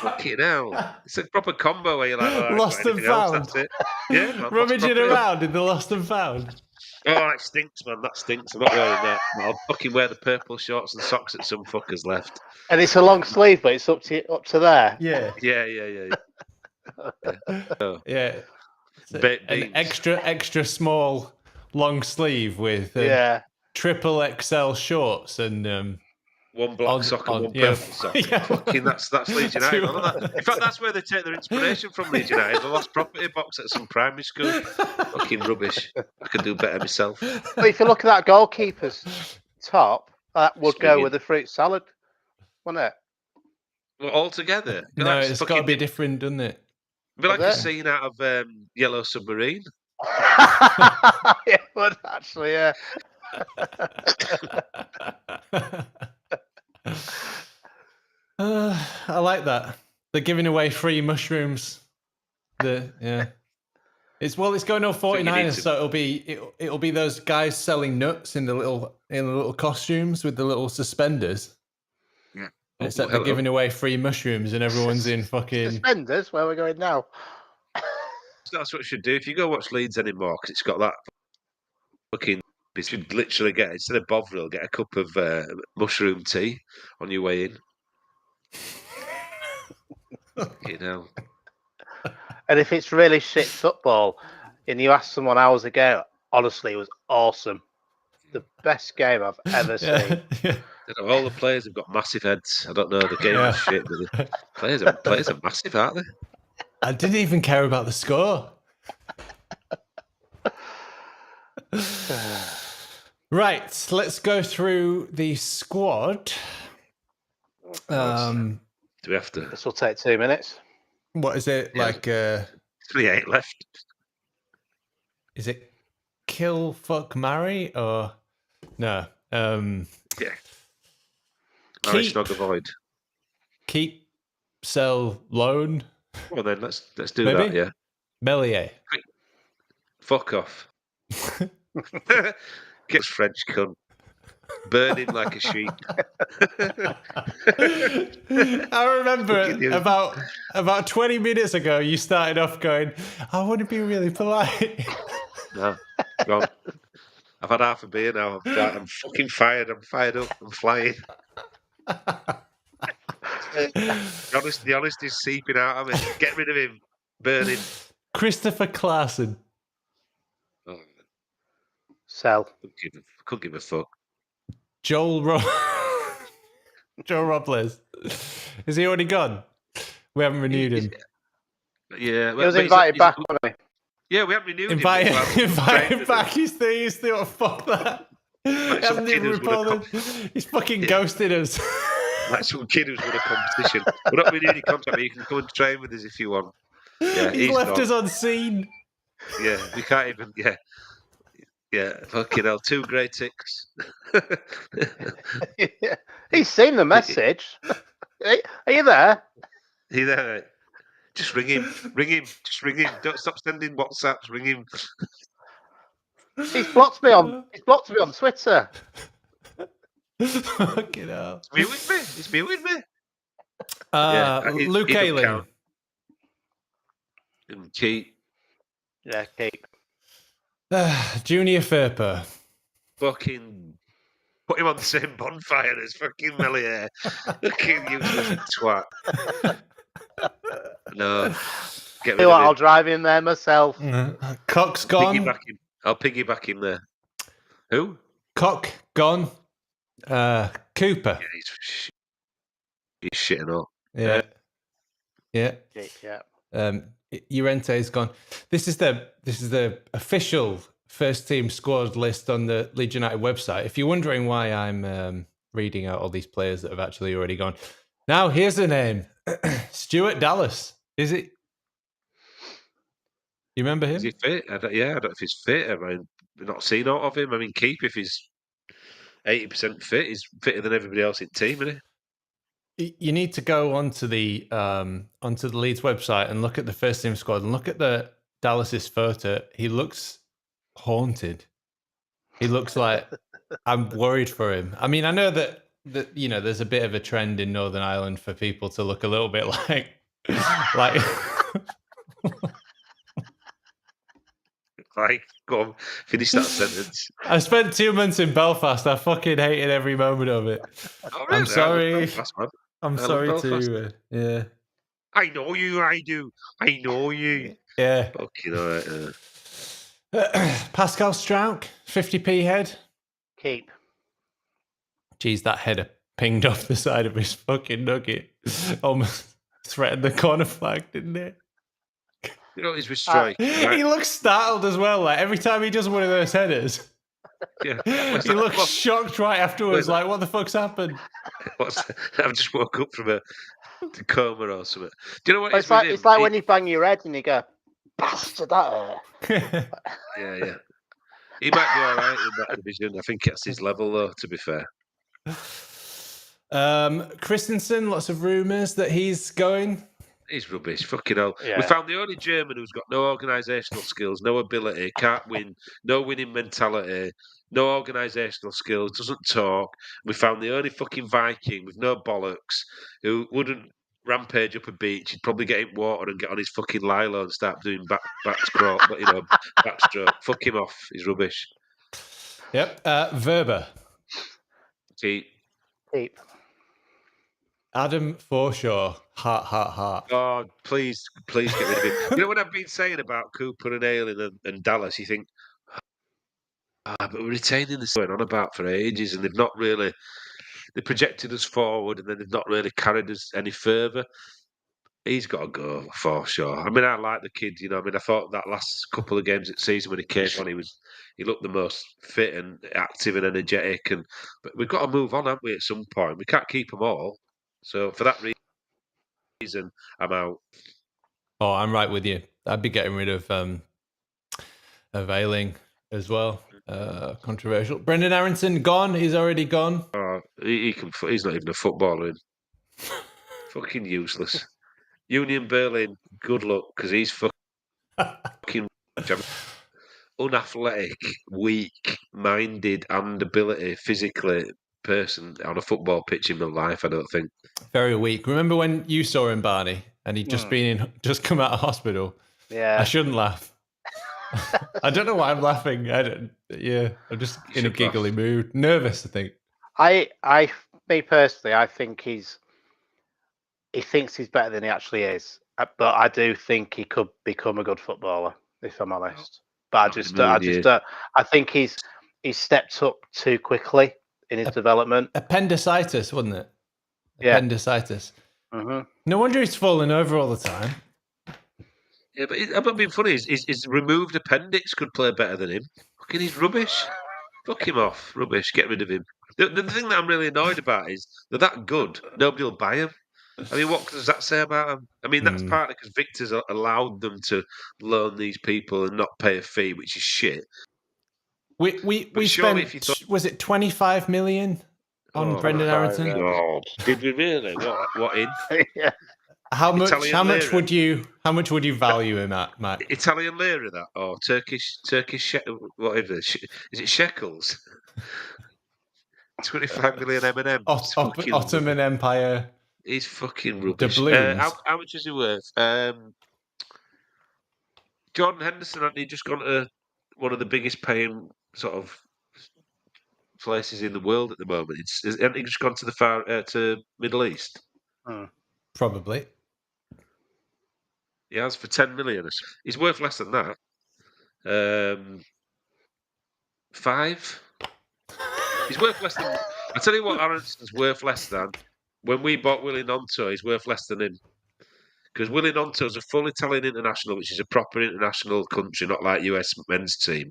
fucking hell. It's a proper combo where you're like, lost and found. That's it. Yeah, man, rummaging around in the lost and found. Oh, it stinks, man. That stinks. I'm not wearing that. I'll fucking wear the purple shorts and socks that some fuckers left. And it's a long sleeve, but it's up to there. Yeah. Yeah. An extra small long sleeve with triple XL shorts and one black sock and one purple sock. Fucking that's Leeds United. In fact, that's where they take their inspiration from. Leeds United, the lost property box at some primary school. Fucking rubbish. I could do better myself. But if you look at that goalkeeper's top, that would go with the fruit salad, wouldn't it? Well, all together. No, it's got to be different, doesn't it? Be like a scene out of Yellow Submarine. It would actually, yeah. I like that. They're giving away free mushrooms. It's going on 49ers, so it'll be those guys selling nuts in the little costumes with the little suspenders. Yeah. Except they're giving away free mushrooms and everyone's in fucking suspenders. Where are we going now? That's what you should do if you go watch Leeds anymore, because it's got that fucking. You should literally get, instead of Bovril, get a cup of mushroom tea on your way in. And if it's really shit football, and you ask someone hours ago, honestly, it was awesome. The best game I've ever seen. All the players have got massive heads. I don't know, the game is shit, but the players are massive, aren't they? I didn't even care about the score. Right, let's go through the squad. Do we have to? This will take 2 minutes. What is it like? 3-8 left. Is it kill, fuck, marry, or no? Yeah. Marry, snog, avoid. Keep, sell, loan. Well then, let's do Maybe? that. Yeah. Melier. Fuck off. Gets French cunt. Burning like a sheep. I remember about 20 minutes ago, you started off going, I want to be really polite. No, go on. I've had half a beer now. I'm fucking fired. I'm fired up. I'm flying. The honesty is seeping out of me. Get rid of him. Burn him. Christopher Claassen. Oh, Sell. Couldn't give a fuck. Joel Robles. Is he already gone? We haven't renewed him. Yeah. He was invited back, wasn't he? Yeah, we haven't renewed him. Invited back. He's still fuck that. Hasn't even reported. He's fucking ghosted us. Like some kid who's won a competition. We're not renewing your contract, but you can come and train with us if you want. Yeah, he's left us unseen. Yeah, we can't even. Yeah, fucking hell, 2 grey ticks. Yeah. He's seen the message. Are you there? You there? Mate? Just ring him. Just ring him. Don't stop sending WhatsApps. Ring him. He's blocked me on Twitter. Fucking hell. He's muted me. Luke Ayling. And Keith. Yeah, keep. Junior Ferper. Fucking put him on the same bonfire as fucking Melier. Fucking useless twat. No. Get rid of him. I'll drive in there myself. Cock's gone. I'll piggyback him there. Who? Cock gone. Cooper. Yeah, he's shitting up. Yeah. Yeah. Llorente's gone. This is the official first team squad list on the Leeds United website. If you're wondering why I'm reading out all these players that have actually already gone, now here's the name: Stuart Dallas. Is it? You remember him? Is he fit? I don't know if he's fit. I mean, we've not seen out of him. I mean, Keep, if he's 80% fit, he's fitter than everybody else in the team, isn't he? You need to go onto the Leeds website and look at the first team squad and look at the Dallas's photo. He looks haunted. He looks like I'm worried for him. I mean, I know that there's a bit of a trend in Northern Ireland for people to look a little bit like Like, go on, finish that sentence. I spent 2 months in Belfast. I fucking hated every moment of it. Oh, really? I'm sorry. I'm sorry to. Yeah. I know you. I do. I know you. Yeah. Fucking all right. Pascal Strauch, 50p head. Keep. Jeez, that header pinged off the side of his fucking nugget. Almost threatened the corner flag, didn't it? You know, he's with strike. He looks startled as well. Like every time he does one of those headers, yeah, he looks shocked right afterwards. Like, what the fuck's happened? I've just woke up from a coma or something. Do you know what it's like? It's like when you bang your head and you go, "Bastard, that hurt." Yeah. He might be all right in that division. I think that's his level, though. To be fair. Christensen, lots of rumours that he's going. He's rubbish. Fucking hell. Yeah. We found the only German who's got no organisational skills, no ability, can't win, no winning mentality, no organisational skills, doesn't talk. We found the only fucking Viking with no bollocks who rampage up a beach. He'd probably get in water and get on his fucking lilo and start doing backstroke. Fuck him off. He's rubbish. Yep. Verba. Keep. Adam Forshaw. Heart. Oh, please get rid of him. You know what I've been saying about Cooper and Ayling and Dallas? You think, but we're retaining this going on about for ages, and they've not really they projected us forward, and then they've not really carried us any further. He's got to go for sure. I mean, I like the kid. You know, I mean, I thought that last couple of games of the season when he came on, he looked the most fit and active and energetic. But we've got to move on, haven't we? At some point, we can't keep them all. So for that reason, I'm out. Oh, I'm right with you. I'd be getting rid of Availing as well. Controversial. Brendan Aronson gone. He's already gone. Oh, he's not even a footballer. Fucking useless. Union Berlin, good luck, because he's fucking unathletic, weak-minded, and ability physically person on a football pitch in my life. I don't think. Very weak. Remember when you saw him, Barney, and he'd just come out of hospital? Yeah, I shouldn't laugh. I don't know why I'm laughing. I'm just in a giggly mood, nervous. I think. Me personally, I think he thinks he's better than he actually is. But I do think he could become a good footballer, if I'm honest. But I think he's stepped up too quickly in his development. Appendicitis, wasn't it? Yeah. Appendicitis. Mm-hmm. No wonder he's falling over all the time. Yeah, but I'm not being funny. His removed appendix could play better than him. Fucking, he's rubbish. Fuck him off. Rubbish. Get rid of him. The thing that I'm really annoyed about is they're that good. Nobody will buy them. I mean, what does that say about them? I mean, that's partly because Victor's allowed them to loan these people and not pay a fee, which is shit. We spent, was it 25 million on Brendan Aronson? God. Did we really? What in? Yeah. How much would you value him at, Matt? Italian lira, that, or Turkish whatever? Is it shekels? 25 million M&M. Ottoman Empire. He's fucking rubbish. How much is he worth? Jordan Henderson, hasn't he just gone to one of the biggest paying sort of places in the world at the moment? Hasn't he just gone to to Middle East? Probably. He has for 10 million. He's worth less than that. 5. He's worth less than. I tell you what, Aronson's worth less than. When we bought Willie Nonto, he's worth less than him. Because Willie Nonto's a full Italian international, which is a proper international country, not like US men's team.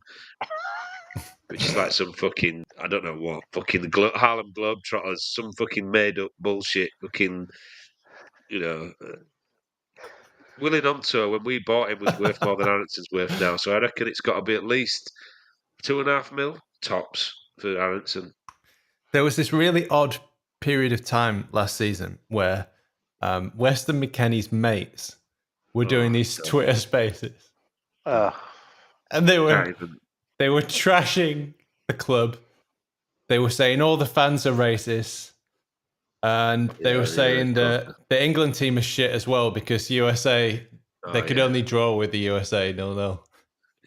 Which is like some fucking, I don't know what, fucking Harlem Globetrotters, some fucking made up bullshit, fucking, Willie Nonto, when we bought him, was worth more than Aronson's worth now. So I reckon it's got to be at least 2.5 mil tops for Aronson. There was this really odd period of time last season where Weston McKennie's mates were doing these Twitter spaces. And they were trashing the club. They were saying all the fans are racist. And they were saying that the England team is shit as well because USA, they could only draw with the USA 0-0.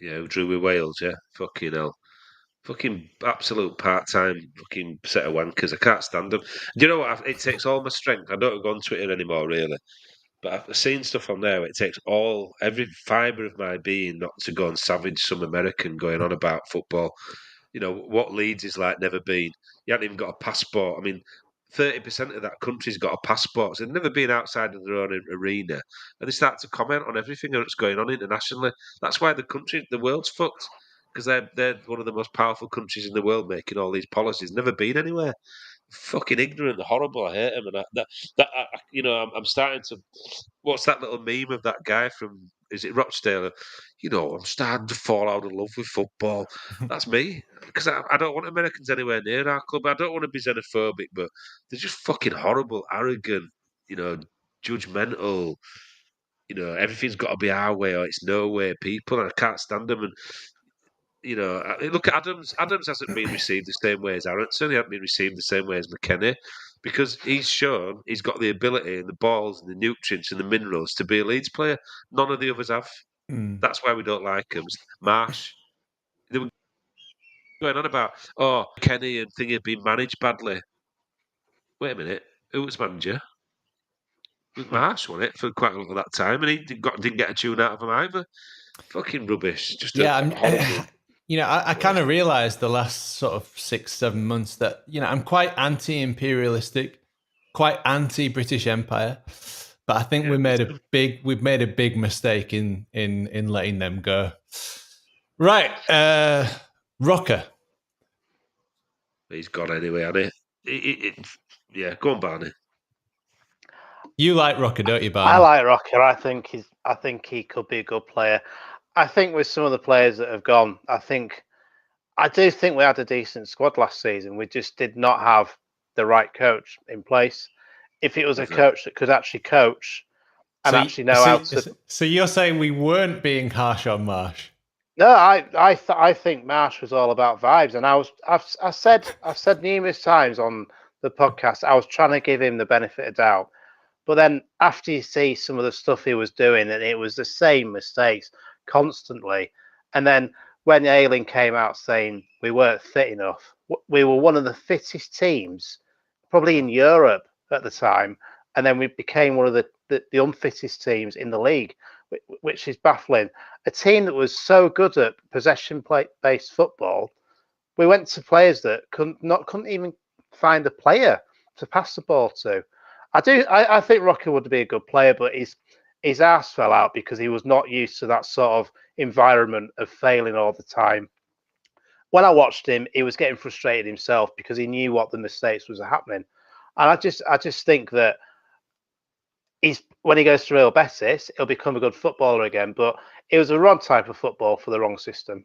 Yeah, who drew with Wales, yeah. Fucking hell. Fucking absolute part-time fucking set of wankers. I can't stand them. Do you know what? It takes all my strength. I don't go on Twitter anymore, really. But I've seen stuff on there where it takes every fibre of my being not to go and savage some American going on about football. You know, what Leeds is like never been. You haven't even got a passport. I mean, 30% of that country's got a passport. So they've never been outside of their own arena. And they start to comment on everything that's going on internationally. That's why the world's fucked. Because they're one of the most powerful countries in the world making all these policies. Never been anywhere. Fucking ignorant, horrible. I hate them. And I'm starting to. What's that little meme of that guy from? Is it Rochdale? I'm starting to fall out of love with football. That's me. Because I don't want Americans anywhere near our club. I don't want to be xenophobic, but they're just fucking horrible, arrogant. Judgmental. Everything's got to be our way or it's no way. People, and I can't stand them. And look at Adams. Adams hasn't been received the same way as Aronson. He hasn't been received the same way as McKennie because he's shown he's got the ability and the balls and the nutrients and the minerals to be a Leeds player. None of the others have. That's why we don't like him. Marsh. They were going on about, McKennie and Thingy being managed badly. Wait a minute. Who was manager? It was Marsh, wasn't it, for quite a lot of that time, and he didn't get a tune out of him either. Fucking rubbish. Just horrible. I kind of realised the last sort of 6-7 months that I'm quite anti-imperialistic, quite anti-British Empire, but I think we've made a big mistake in letting them go. Right, Rocker. He's gone anyway, hasn't he? Yeah, go on, Barney. You like Rocker, don't you, Barney? I like Rocker. I think he could be a good player. I think with some of the players that have gone, I do think we had a decent squad last season. We just did not have the right coach in place. If it was a coach that could actually coach and actually know how to. So you're saying we weren't being harsh on Marsh? No, I think Marsh was all about vibes, and I've said numerous times on the podcast I was trying to give him the benefit of doubt, but then after you see some of the stuff he was doing, and it was the same mistakes constantly, and then when Ayling came out saying we weren't fit enough, we were one of the fittest teams probably in Europe at the time, and then we became one of the unfittest teams in the league, which is baffling. A team that was so good at possession-based football, we went to players that couldn't even find a player to pass the ball to. I think Rocker would be a good player, but his ass fell out because he was not used to that sort of environment of failing all the time. When I watched him, he was getting frustrated himself because he knew what the mistakes was happening, and I just think that when he goes to Real Betis, he'll become a good footballer again. But it was a wrong type of football for the wrong system.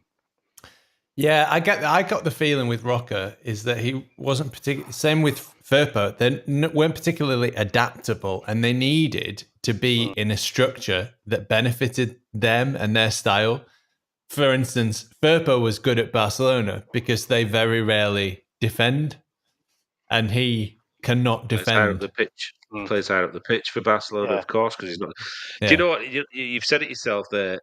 Yeah, I got the feeling with Rocker is that he wasn't particularly. Same with Firpo, they weren't particularly adaptable, and they needed to be in a structure that benefited them and their style. For instance, Firpo was good at Barcelona because they very rarely defend, and he cannot defend. Plays out of the pitch for Barcelona, of course, because he's not. Yeah. Do you know what? You've said it yourself there.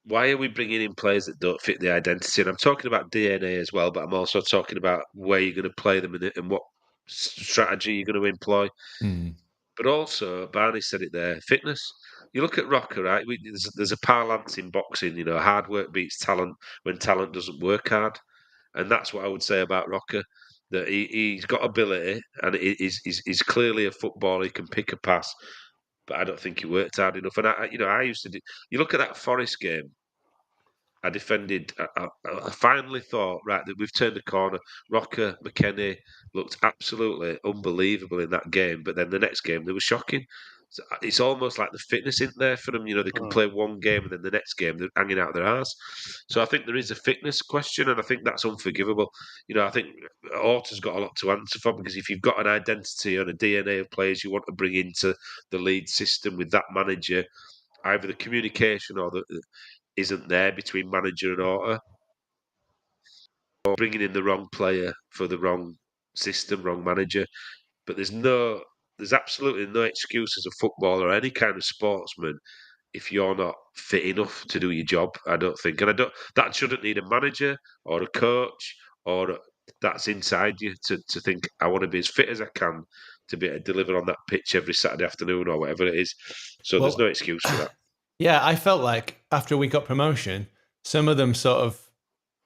Why are we bringing in players that don't fit the identity? And I'm talking about DNA as well, but I'm also talking about where you're going to play them and what strategy you're going to employ. But also, Barney said it there, fitness. You look at Rocker, right? There's a parlance in boxing, hard work beats talent when talent doesn't work hard. And that's what I would say about Rocker, that he's got ability and he's clearly a footballer. He can pick a pass, but I don't think he worked hard enough. And I used to do. You look at that Forest game. I defended. I finally thought, right, that we've turned the corner. Rocker, McKennie looked absolutely unbelievable in that game, but then the next game they were shocking. So it's almost like the fitness isn't there for them. They can play one game and then the next game they're hanging out their arse. So I think there is a fitness question, and I think that's unforgivable. I think Horta's got a lot to answer for, because if you've got an identity and a DNA of players you want to bring into the Leeds system with that manager, either the communication or the isn't there between manager and Horta, or bringing in the wrong player for the wrong system, wrong manager. But there's absolutely no excuse as a footballer or any kind of sportsman if you're not fit enough to do your job, I don't think. And that shouldn't need a manager or a coach, or that's inside you to think, I want to be as fit as I can to be able to deliver on that pitch every Saturday afternoon or whatever it is. So there's no excuse for that. Yeah, I felt like after we got promotion, some of them sort of,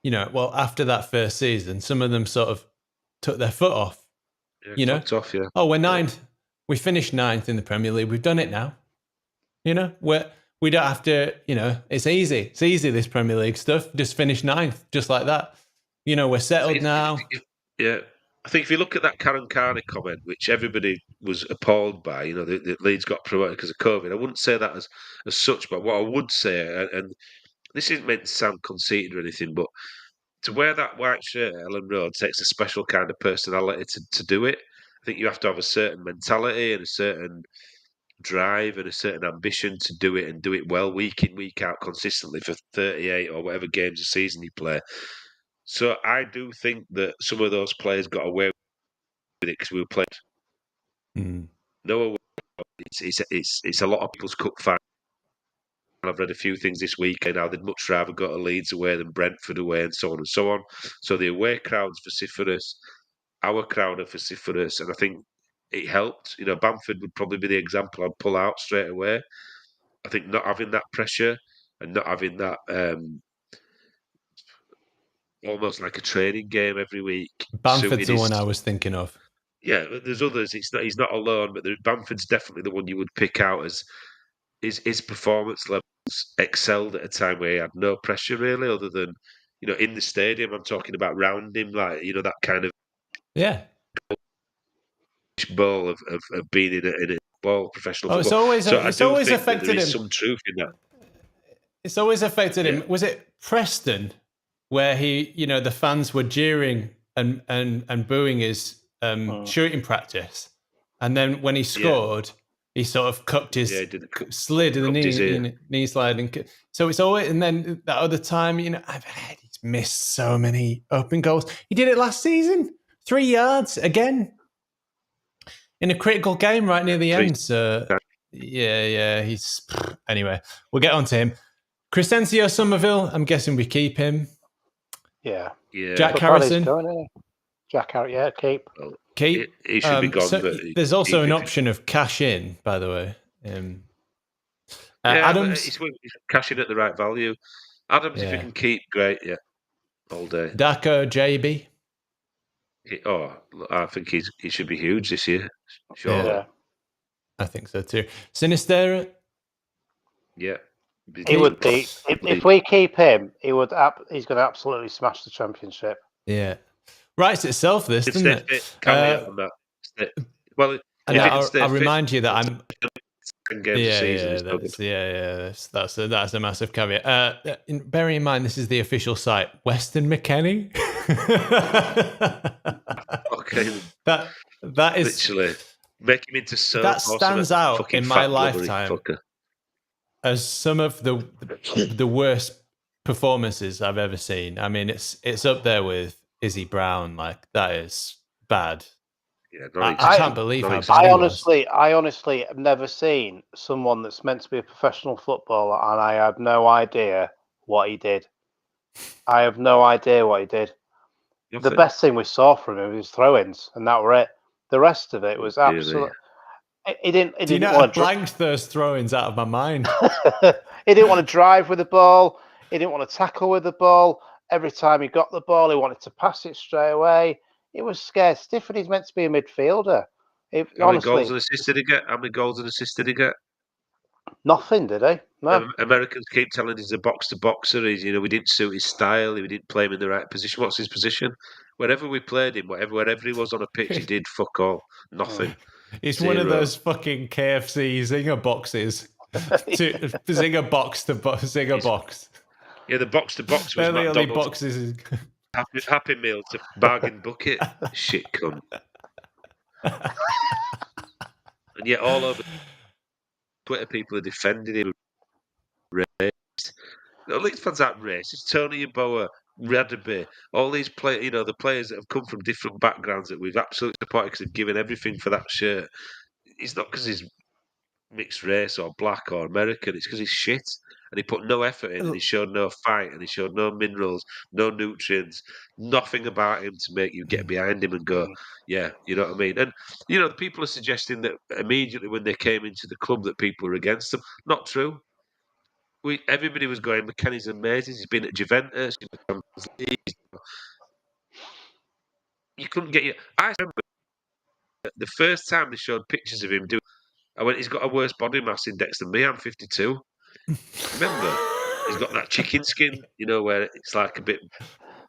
after that first season, some of them sort of took their foot off. Off, yeah. Oh, we're ninth. We finished ninth in the Premier League. We've done it now. We don't have to, it's easy. It's easy, this Premier League stuff. Just finish ninth, just like that. We're settled now. Yeah. I think if you look at that Karen Carney comment, which everybody was appalled by, the Leeds got promoted because of COVID. I wouldn't say that as such, but what I would say, and this isn't meant to sound conceited or anything, but to wear that white shirt at Ellen Road takes a special kind of personality to do it. I think you have to have a certain mentality and a certain drive and a certain ambition to do it, and do it well week in, week out, consistently for 38 or whatever games a season you play. So I do think that some of those players got away with it because we were playing. No, it's a lot of people's cup final. I've read a few things this week, and now they'd much rather go to Leeds away than Brentford away, and so on and so on. So the away crowd's vociferous, our crowd are vociferous, and I think it helped. Bamford would probably be the example I'd pull out straight away. I think not having that pressure and not having that almost like a training game every week. Bamford's the one I was thinking of. Yeah, there's others. He's not alone, but Bamford's definitely the one you would pick out as his performance levels excelled at a time where he had no pressure really, other than in the stadium. I'm talking about round him, like that kind of ball of being in a ball professional football. It's always affected there is him. some truth in that. It's always affected him. Was it Preston where the fans were jeering and booing his shooting practice, and then when he scored, he sort of cupped his slid in the knee slide, and so it's always. And then that other time, I've heard he's missed so many open goals. He did it last season, 3 yards again in a critical game right near the end. So he's anyway. We'll get on to him. Crescencio Somerville, I'm guessing we keep him. Yeah. Jack Harrison. Jack Harrison, yeah, keep. Well, he should be gone. But there's also an option of cash in, by the way. Adams. He's cashing at the right value. Adams, if you can keep, great, all day. Daco, JB. I think he should be huge this year. Sure. Yeah. I think so too. Sinistera. Yeah. He would be if we keep him. He's going to absolutely smash the championship. Yeah, writes itself. This doesn't it? Well, I'll remind you that I'm. That's a massive caveat. Bearing in mind, this is the official site, Weston McKennie. Okay, that is literally make him into so. That stands out in my lifetime as some of the worst performances I've ever seen. I mean, it's up there with Izzy Brown. Like, that is bad. Yeah, I can't believe how bad I honestly have never seen someone that's meant to be a professional footballer, and I have no idea what he did. The best thing we saw from him was throw-ins, and that were it. The rest of it was absolutely. He didn't want to blanked those throw-ins out of my mind. He didn't want to drive with the ball. He didn't want to tackle with the ball. Every time he got the ball, he wanted to pass it straight away. It was scared stiff, and he's meant to be a midfielder. How many goals and assists did he get? Nothing, did he? No. Americans keep telling he's a box-to-boxer. We didn't suit his style. We didn't play him in the right position. What's his position? Wherever we played him, wherever he was on a pitch, he did fuck all. Nothing. It's one of those fucking KFC zinger boxes. Zinger box to zinger box. Yeah, the box-to-box was the only boxes. Happy Meal to bargain bucket. Shit cunt. And yet all over Twitter, people are defending him. Racist. Leeds fans aren't racist. Tony Yeboah, Radaby, all these players, the players that have come from different backgrounds that we've absolutely supported because they've given everything for that shirt. It's not because he's mixed race or black or American. It's because he's shit. And he put no effort in, and he showed no fight, and he showed no minerals, no nutrients, nothing about him to make you get behind him and go, yeah, you know what I mean? And, the people are suggesting that immediately when they came into the club that people were against them. Not true. Everybody was going, McKennie's amazing, he's been at Juventus, you couldn't get I remember the first time they showed pictures of him I went, he's got a worse body mass index than me, I'm 52. Remember, he's got that chicken skin, where it's like a bit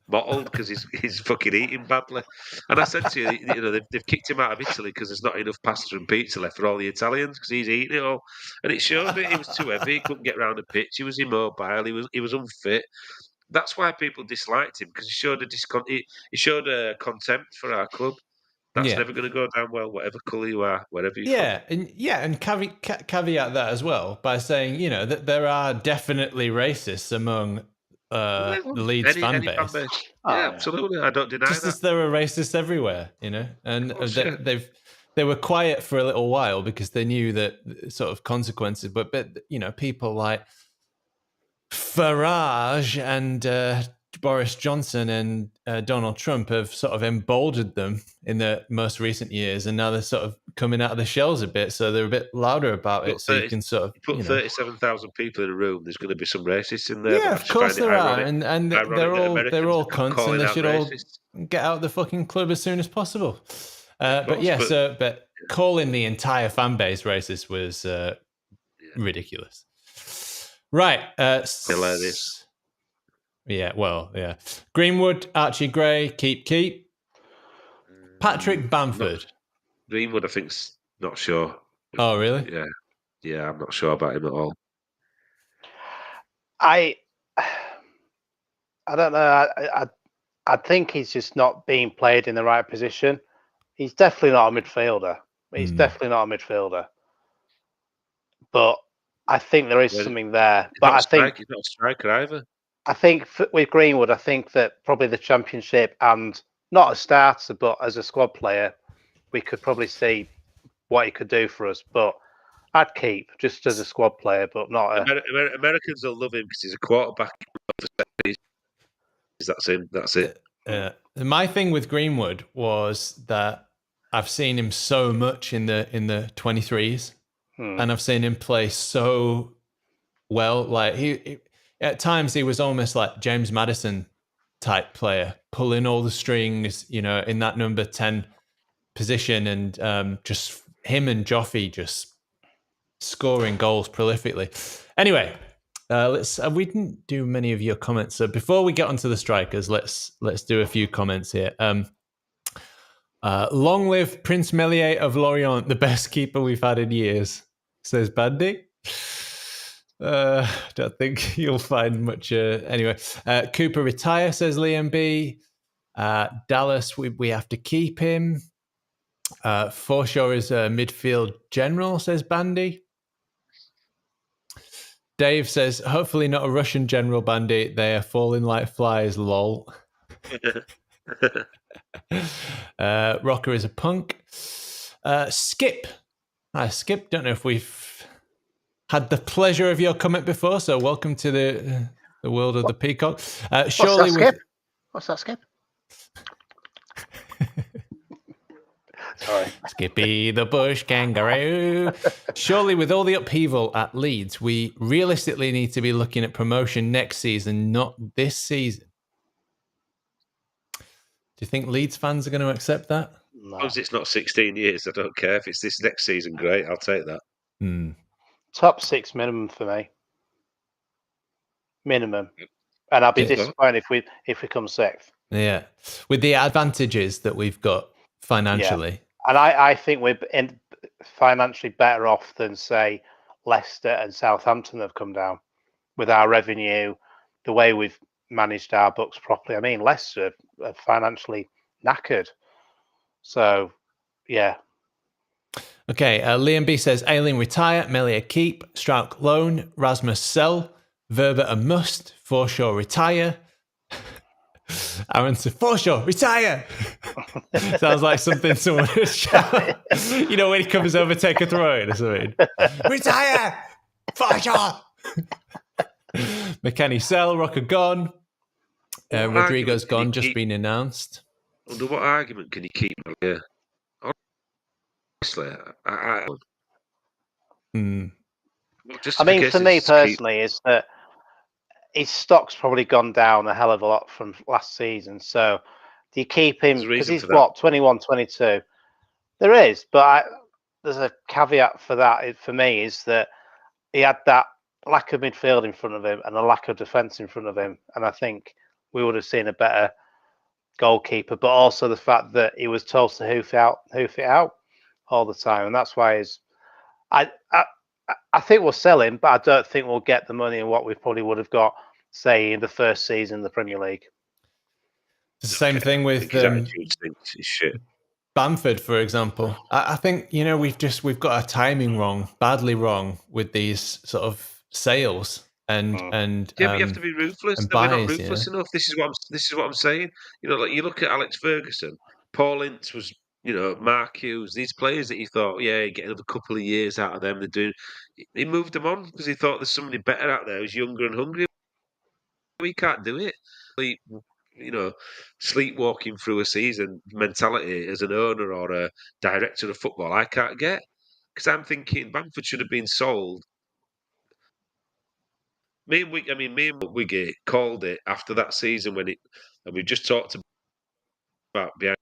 mottled because he's fucking eating badly. And I said to you, they've kicked him out of Italy because there's not enough pasta and pizza left for all the Italians because he's eating it all. And it showed that he was too heavy, he couldn't get around the pitch, he was immobile, he was unfit. That's why people disliked him, because he showed a contempt for our club. That's never going to go down well, whatever colour you are, wherever you are. And caveat that as well by saying, that there are definitely racists among the Leeds fan base. Yeah, absolutely. I don't deny that. Just as there are racists everywhere, and they were quiet for a little while because they knew that sort of consequences. But people like Farage and Boris Johnson and Donald Trump have sort of emboldened them in the most recent years, and now they're sort of coming out of the shells a bit, so they're a bit louder about it. So you can sort of put 37,000 people in a room. There's going to be some racists in there. Yeah, of course there are, and they're all cunts, and they should all get out of the fucking club as soon as possible. But calling the entire fan base racist was ridiculous. Right, hilarious. Yeah, well, yeah. Greenwood, Archie Gray, keep. Patrick Bamford. Greenwood, I think's not sure. Oh, really? Yeah, I'm not sure about him at all. I don't know. I think he's just not being played in the right position. He's definitely not a midfielder. But I think there is something there. But I think he's not a striker either. I think with Greenwood, I think that probably the Championship, and not a starter, but as a squad player, we could probably see what he could do for us. But I'd keep just as a squad player, but not a... Americans will love him because he's a quarterback. That's him. That's it. My thing with Greenwood was that I've seen him so much in the 23s, and I've seen him play so well. Like he at times he was almost like James Maddison type player, pulling all the strings, in that number 10 position, and just him and Joffy just scoring goals prolifically. Anyway, we didn't do many of your comments, so before we get onto the strikers, let's do a few comments here. Long live Prince Melier of Lorient, the best keeper we've had in years, says Bandy. Don't think you'll find much. Anyway, Cooper retire, says Liam B. Dallas, we have to keep him. Forshaw is a midfield general, says Bandy. Dave says, hopefully not a Russian general, Bandy. They are falling like flies, lol. Rocker is a punk. Skip. Hi, Skip. Don't know if we've had the pleasure of your comment before, so welcome to the world of the Peacock. Surely What's that, Skip? Sorry. Skippy the bush kangaroo. Surely with all the upheaval at Leeds, we realistically need to be looking at promotion next season, not this season. Do you think Leeds fans are going to accept that? No. As long as it's not 16 years, I don't care. If it's this next season, great, I'll take that. Top 6 minimum for me. Minimum. And I'll be disappointed if we come 6th. Yeah. With the advantages that we've got financially. Yeah. And I think we're financially better off than, say, Leicester and Southampton have come down with our revenue, the way we've managed our books properly. I mean, Leicester are financially knackered. So, yeah. Okay, Liam B says, Ailing retire, Melia keep, Strauch loan, Rasmus sell, Verba a must, Forshaw retire. Aaron said, Forshaw retire! Sounds like something someone would shout. When he comes over, take a throw in or something. Retire! Forshaw! McKenny sell, Rocker gone. Rodrigo's gone, just been announced. Under what argument can you keep Melia? Honestly, I mean, for me personally, is that his stock's probably gone down a hell of a lot from last season. So do you keep him? Because he's 21, 22. There is, but there's a caveat for that. For me, is that he had that lack of midfield in front of him and a lack of defence in front of him, and I think we would have seen a better goalkeeper. But also the fact that he was told to hoof it out all the time, and that's why I think we'll sell him, but I don't think we'll get the money and what we probably would have got, say, in the first season in the Premier League. It's the same thing with Bamford, for example. I think we've got our timing badly wrong with these sort of sales and but you have to be ruthless. We're not ruthless enough. This is what I'm saying. Like you look at Alex Ferguson, Paul Ince was. Mark Hughes, these players that he thought, get another couple of years out of them. He moved them on because he thought there's somebody better out there who's younger and hungrier. we can't do it. Sleepwalking through a season mentality as an owner or a director of football, I can't get. Because I'm thinking Bamford should have been sold. Me and Wiggy called it after that season and we just talked about behind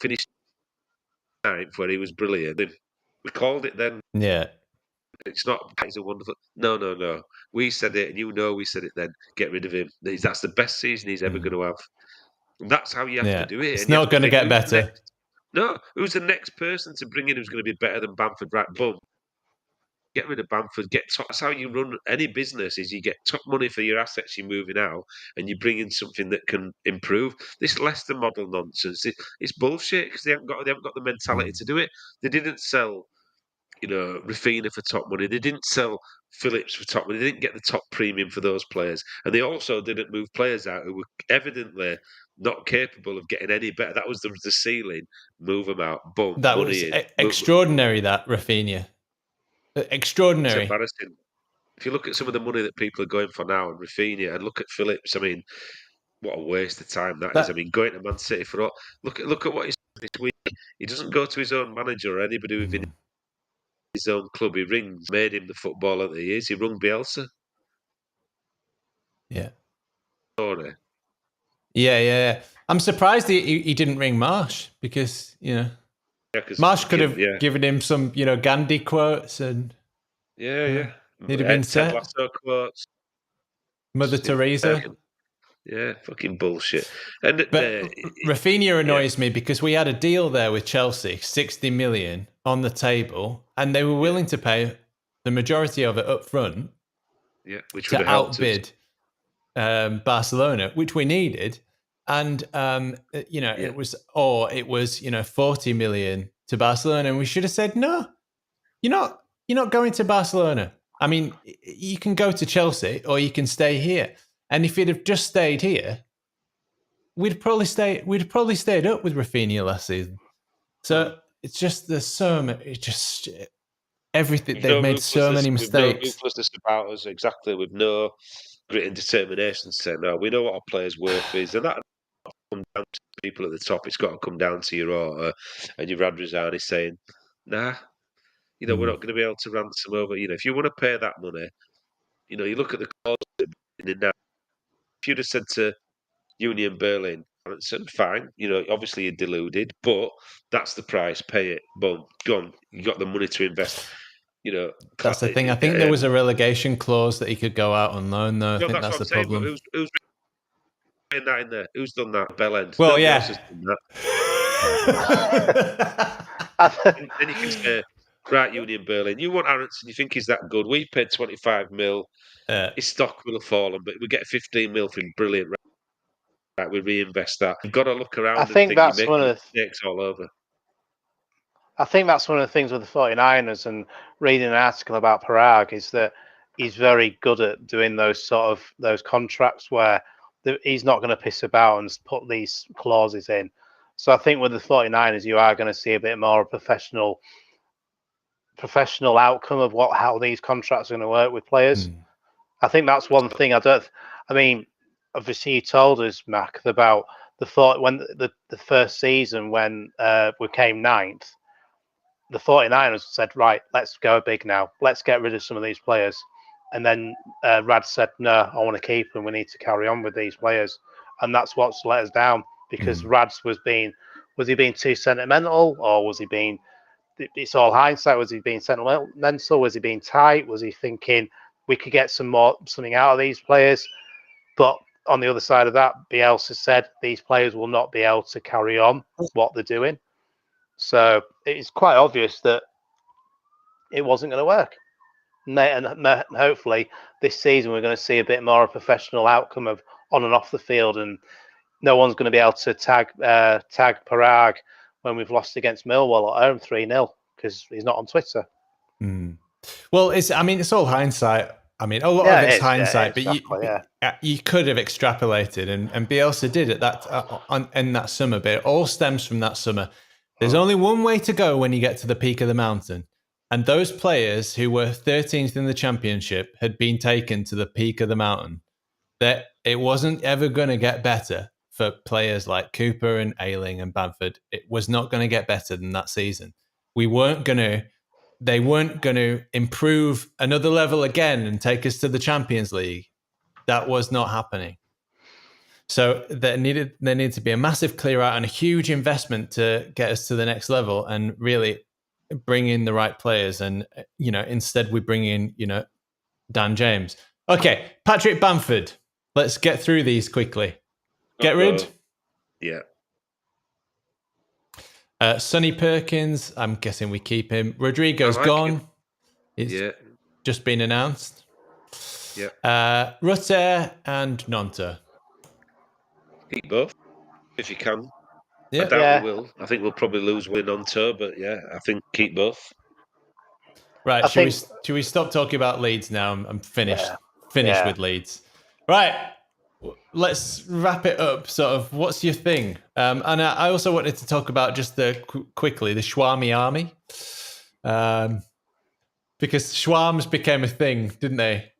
finished ninth where he was brilliant. We called it then. Yeah. It's not. He's a wonderful. No. We said it, and we said it. Then get rid of him. That's the best season he's ever going to have. And that's how you have to do it. It's and you not going to get better. Who's the next person to bring in who's going to be better than Bamford? Right, boom. Get rid of Bamford. That's how you run any business. Is you get top money for your assets you're moving out, and you bring in something that can improve. This Leicester model nonsense. It's bullshit because they haven't got the mentality to do it. They didn't sell. Rafinha for top money. They didn't sell Phillips for top money. They didn't get the top premium for those players. And they also didn't move players out who were evidently not capable of getting any better. That was the ceiling. Move them out. Boom. That money was in. extraordinary, that Rafinha. Extraordinary. It's embarrassing. If you look at some of the money that people are going for now and Rafinha and look at Phillips, I mean, what a waste of time that is. I mean, going to Man City for all. Look at what he's this week. He doesn't go to his own manager or anybody within his own club. He made him the footballer that he is. He rung Bielsa. Yeah. Sorry. Yeah. I'm surprised he didn't ring Marsh because, Marsh could have given him some, Gandhi quotes and... Yeah. He'd have been set. Lasso quotes. Mother Teresa. Yeah, fucking bullshit. But Rafinha annoys me because we had a deal there with Chelsea, 60 million on the table, and they were willing to pay the majority of it up front which to outbid Barcelona, which we needed. And, it was 40 million to Barcelona. And we should have said, no, you're not going to Barcelona. I mean, you can go to Chelsea or you can stay here. And if you'd have just stayed here, we'd probably stayed up with Rafinha last season. So it's just everything. They've made so many mistakes. No ruthlessness about us, exactly, with no grit and determination to say, no, we know what our players' worth is. And that come down to people at the top. It's got to come down to your order. And you've had Rizani saying, nah, we're not going to be able to ransom over. If you want to pay that money, you look at the clause in now. If you'd have said to Union Berlin, fine, obviously you're deluded, but that's the price, pay it, boom, gone. You got the money to invest. That's the thing. I think there was a relegation clause that he could go out on loan, though. I think that's the problem. Who's written that in there? Who's done that? Bellend. Well, Nobody else has done that. Then you can say, right, Union Berlin, you want Aronson, you think he's that good. We paid 25 mil. His stock will have fallen, but we get 15 mil for him. Brilliant. Right, we reinvest that. You've got to look around and think that's one of the mistakes all over. I think that's one of the things with the 49ers, and reading an article about Parag is that he's very good at doing those contracts where he's not going to piss about and put these clauses in. So I think with the 49ers, you are going to see a bit more professional outcome of how these contracts are going to work with players. I think that's one thing. Obviously you told us, Mac, about when the first season when we came 9th, the 49ers said, right, let's go big now. Let's get rid of some of these players. And then Rad said, no, I want to keep them. We need to carry on with these players. And that's what's let us down because Rad's was he being too sentimental, or was he being, it's all hindsight, was he being sentimental? Was he being tight? Was he thinking we could get something out of these players? But on the other side of that, Bielsa said these players will not be able to carry on what they're doing. So it's quite obvious that it wasn't going to work. And hopefully this season we're going to see a bit more of a professional outcome of on and off the field, and no one's going to be able to tag Parag when we've lost against Millwall at home 3-0 because he's not on Twitter. Well, it's all hindsight. A lot of it's hindsight, but you could have extrapolated, and Bielsa did at that in that summer. But it all stems from that summer. There's only one way to go when you get to the peak of the mountain, and those players who were 13th in the championship had been taken to the peak of the mountain. that it wasn't ever going to get better for players like Cooper and Ayling and Bamford. It was not going to get better than that season. They weren't going to improve another level again and take us to the Champions League. That was not happening. So there needed to be a massive clear out and a huge investment to get us to the next level and really bring in the right players. And, instead we bring in, Dan James. Okay, Patrick Bamford. Let's get through these quickly. Get rid? Yeah. Sonny Perkins, I'm guessing we keep him. Rodrigo's gone. It's just been announced. Yeah. Rutter and Nonta. Keep both, if you can. Yeah. I doubt we will. I think we'll probably lose one on tour, but I think keep both. Right, should we stop talking about Leeds now? I'm finished. Finished with Leeds. Right, let's wrap it up. Sort of, what's your thing? And I also wanted to talk about just quickly the Schwarmy Army, because schwarms became a thing, didn't they?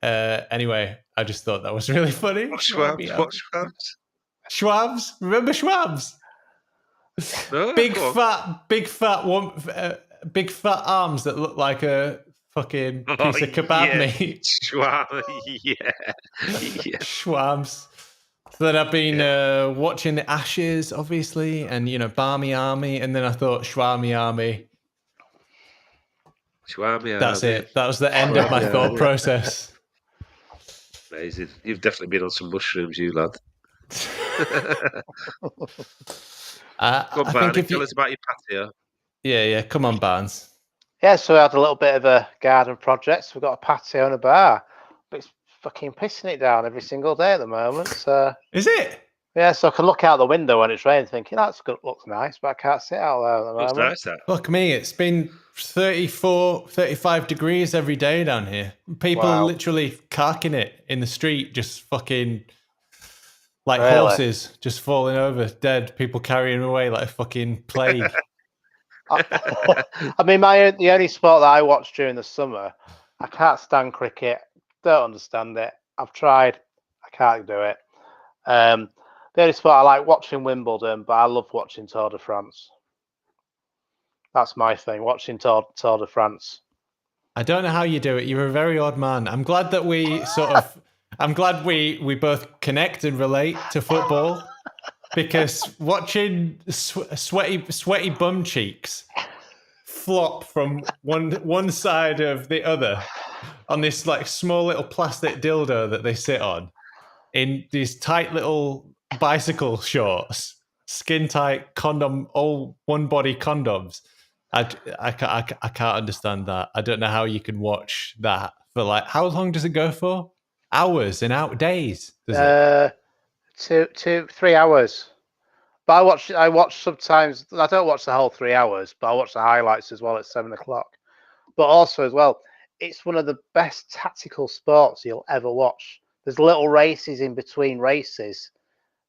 Anyway, I just thought that was really funny. What schwarms? Schwarms? Remember schwarms? No, big fat arms that look like a fucking piece of kebab meat. Schwarm, Schwarms. So then I've been watching the Ashes, obviously, and Barney Army, and then I thought Schwarmy Army. That's it. That was the end of my thought process. Amazing. You've definitely been on some mushrooms, you lad. Go on, Barney, tell us about your patio. Yeah. Come on, Barnes. Yeah, so we had a little bit of a garden project. So we've got a patio and a bar. But it's fucking pissing it down every single day at the moment. So is it? Yeah, so I can look out the window when it's raining thinking, looks nice, but I can't sit out there at the moment. Looks nice, that. Fuck me, it's been 34, 35 degrees every day down here. People literally carking it in the street, just fucking like horses, just falling over, dead. People carrying away like a fucking plague. I mean, the only sport that I watch during the summer, I can't stand cricket. Don't understand it. I've tried. I can't do it. The only sport I like watching Wimbledon, but I love watching Tour de France. That's my thing, watching Tour de France. I don't know how you do it. You're a very odd man. I'm glad that we I'm glad we both connect and relate to football, because watching sweaty bum cheeks flop from one side of the other on this like small little plastic dildo that they sit on in these tight little bicycle shorts, skin tight condom, all one body condoms. I can't understand that. I don't know how you can watch that for like, how long does it go for? Hours and days? Does it? 3 hours. But I watch sometimes. I don't watch the whole 3 hours, but I watch the highlights as well at 7:00. But also as well, it's one of the best tactical sports you'll ever watch. There's little races in between races.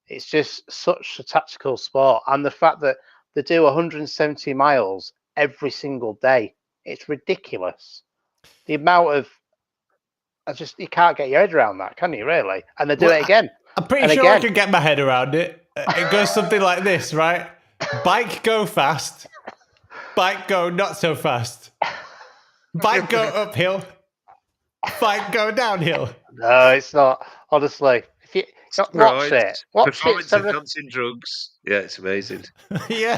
It's just such a tactical sport, and the fact that they do 170 miles every single day, it's ridiculous. The amount of you can't get your head around that, can you? Really? And they do it again. I'm pretty sure I can get my head around it. It goes something like this, right? Bike go fast, bike go not so fast, bike go uphill, bike go downhill. No, it's not. Honestly, if you watch it, performance enhancing drugs. Yeah, it's amazing. yeah.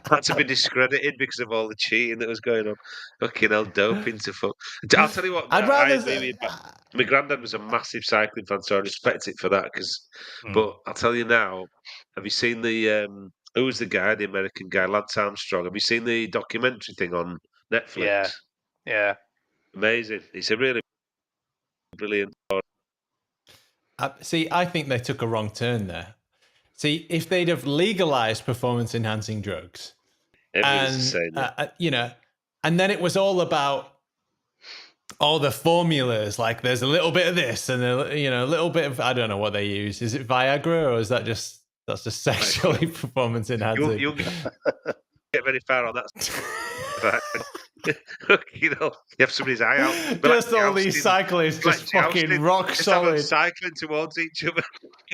Had to be discredited because of all the cheating that was going on. Fucking hell, doping to fuck. I'll tell you what, my granddad was a massive cycling fan, so I respect it for that. But I'll tell you now, have you seen the who was the guy, the American guy, Lance Armstrong? Have you seen the documentary thing on Netflix? Yeah. Amazing. It's a really brilliant. See, I think they took a wrong turn there. See, if they'd have legalized performance-enhancing drugs, and and then it was all about all the formulas. Like, there's a little bit of this, and a little bit of, I don't know what they use. Is it Viagra, or is that's just sexually performance-enhancing? You'll get very far on that. You know, you have somebody's eye out. Just all these cyclists just fucking rock solid. Cycling towards each other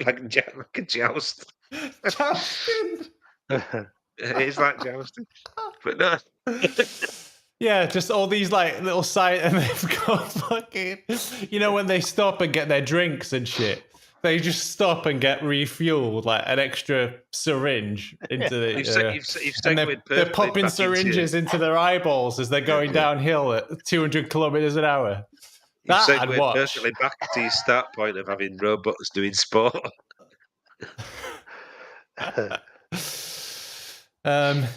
like a joust. Jousting. It is like jousting. But no. Yeah, just all these like little side, and they've got fucking, when they stop and get their drinks and shit, they just stop and get refueled, like an extra syringe into the. And they're popping syringes into their eyeballs as they're going downhill at 200 kilometers an hour. That I'd watch. Perfectly back to your start point of having robots doing sport.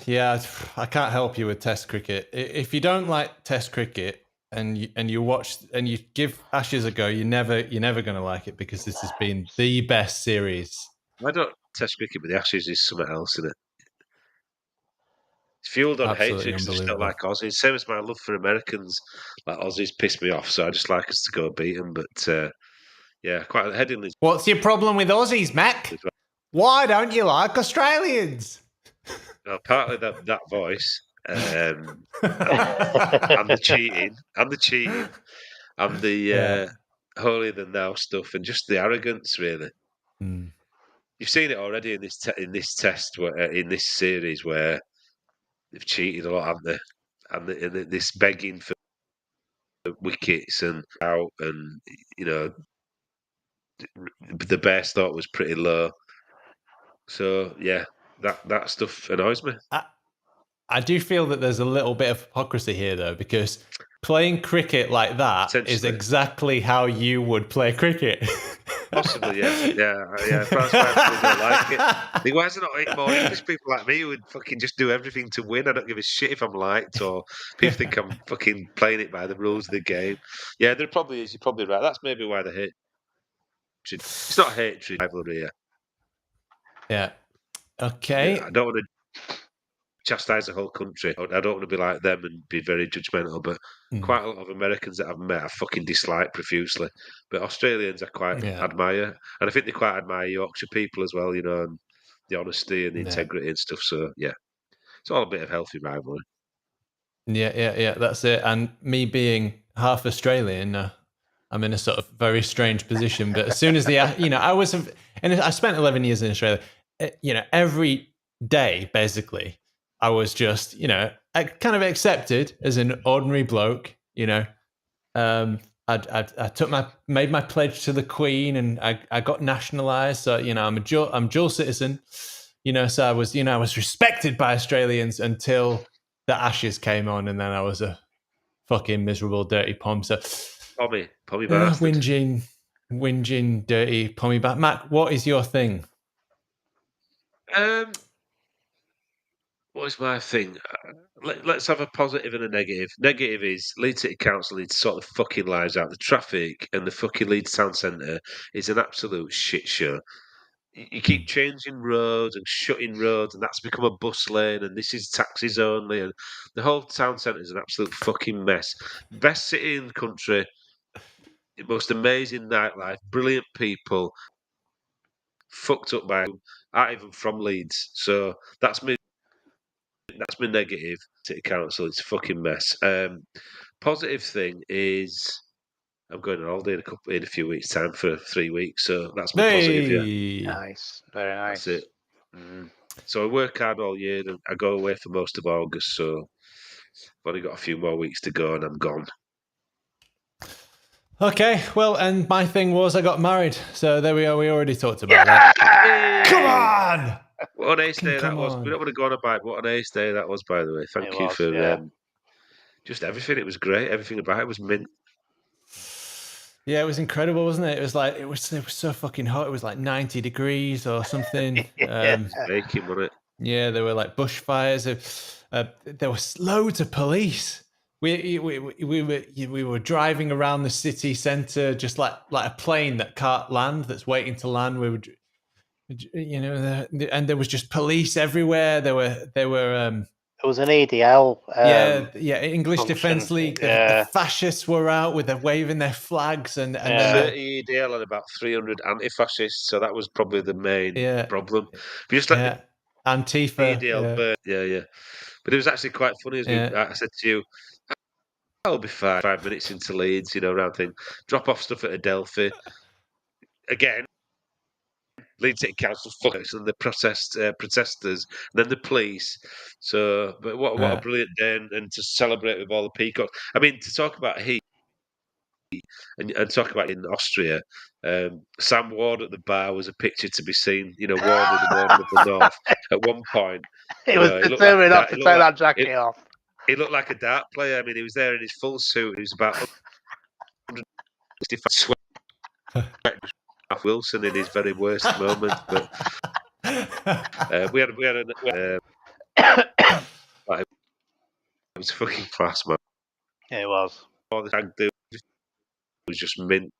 Yeah, I can't help you with Test cricket. If you don't like Test cricket and you watch and you give Ashes a go, you're never going to like it, because this has been the best series. I don't Test cricket, but the Ashes is something else, isn't it? It's fueled on hatred because I just don't like Aussies. Same as my love for Americans. Like, Aussies piss me off, so I just like us to go beat them. But yeah, quite heading. What's your problem with Aussies, Mac? Why don't you like Australians? Well, partly that voice, and the cheating, and the holier than thou stuff, and just the arrogance, really. Mm. You've seen it already in this test, in this series, where they've cheated a lot, haven't they? And this begging for wickets and out, and the base thought was pretty low. So yeah, that stuff annoys me. I do feel that there's a little bit of hypocrisy here, though, because playing cricket like that is exactly how you would play cricket. Possibly, yeah. That's why people don't like it. Why is there not more English people like me who would fucking just do everything to win? I don't give a shit if I'm liked, or people think I'm fucking playing it by the rules of the game. Yeah, there probably is. You're probably right. That's maybe why they hate. It's not hatred, rivalry. Yeah. Okay. Yeah, I don't want to chastise the whole country. I don't want to be like them and be very judgmental, but quite a lot of Americans that I've met I fucking dislike profusely. But Australians I quite admire, and I think they quite admire Yorkshire people as well, and the honesty and the integrity and stuff. So yeah, it's all a bit of healthy rivalry. Yeah, that's it. And me being half Australian, I'm in a sort of very strange position. But as soon as I spent 11 years in Australia. Every day basically, I was just, kind of accepted as an ordinary bloke. I made my pledge to the Queen, and I got nationalised. So I'm dual citizen. So I was respected by Australians until the Ashes came on, and then I was a fucking miserable, dirty pom. So Pommy bastard. Whinging, dirty pommy bat. Matt, what is your thing? What is my thing? Let's have a positive and a negative. Negative is Leeds City Council needs to sort the fucking lives out. The traffic and the fucking Leeds Town Centre is an absolute shit show. You keep changing roads and shutting roads, and that's become a bus lane, and this is taxis only, and the whole town centre is an absolute fucking mess. Best city in the country, the most amazing nightlife, brilliant people, fucked up by aren't even from Leeds. So that's my negative. City Council, it's a fucking mess. Positive thing is I'm going on holiday in a few weeks' time for 3 weeks, so that's my positive. Yeah, nice, very nice. That's it. So I work hard all year, and I go away for most of August. So I've only got a few more weeks to go, and I'm gone. Okay, well, and my thing was I got married, so there we are. We already talked about that. Come on! What an ace day that was. We don't want to go on about it, but what an ace day that was, by the way. Thank you for just everything. It was great. Everything about it was mint. Yeah, it was incredible, wasn't it? It was so fucking hot. It was like 90 degrees or something. Baking, wasn't it? Yeah, there were like bushfires. There was loads of police. We were driving around the city centre, just like a plane that can't land, that's waiting to land. We were, and there was just police everywhere. There was an EDL. English function. Defence League. The fascists were out waving their flags, and then 30 EDL and about 300 anti-fascists. So that was probably the main problem. If you just let Antifa, EDL burn, But it was actually quite funny. I said to you, I'll be fine. 5 minutes into Leeds, round thing. Drop off stuff at Adelphi. Again, Leeds City Council fuckers and the protesters, and then the police. So, but what a brilliant day, and to celebrate with all the peacocks. I mean, to talk about heat and talk about in Austria, Sam Ward at the bar was a picture to be seen. Ward with the Warden of the North. At one point, he was determined not to take that jacket off. He looked like a dart player. I mean, he was there in his full suit. He was about 165 sweat. Wilson in his very worst moment, but we had it was fucking class, man. Yeah, it was. All the tag dude was just mint.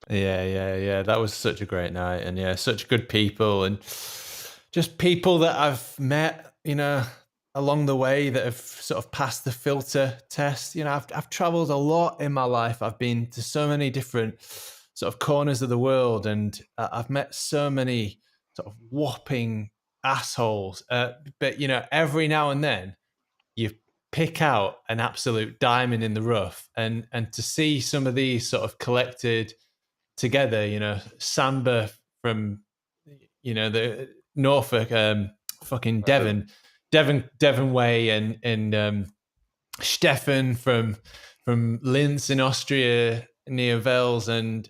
Yeah. That was such a great night, and such good people, and just people that I've met, along the way that have sort of passed the filter test. I've traveled a lot in my life. I've been to so many different sort of corners of the world, and I've met so many sort of whopping assholes. But every now and then you pick out an absolute diamond in the rough, and to see some of these sort of collected together, Samba from the Norfolk, fucking Devon way, and Stefan from Linz in Austria near Wels, and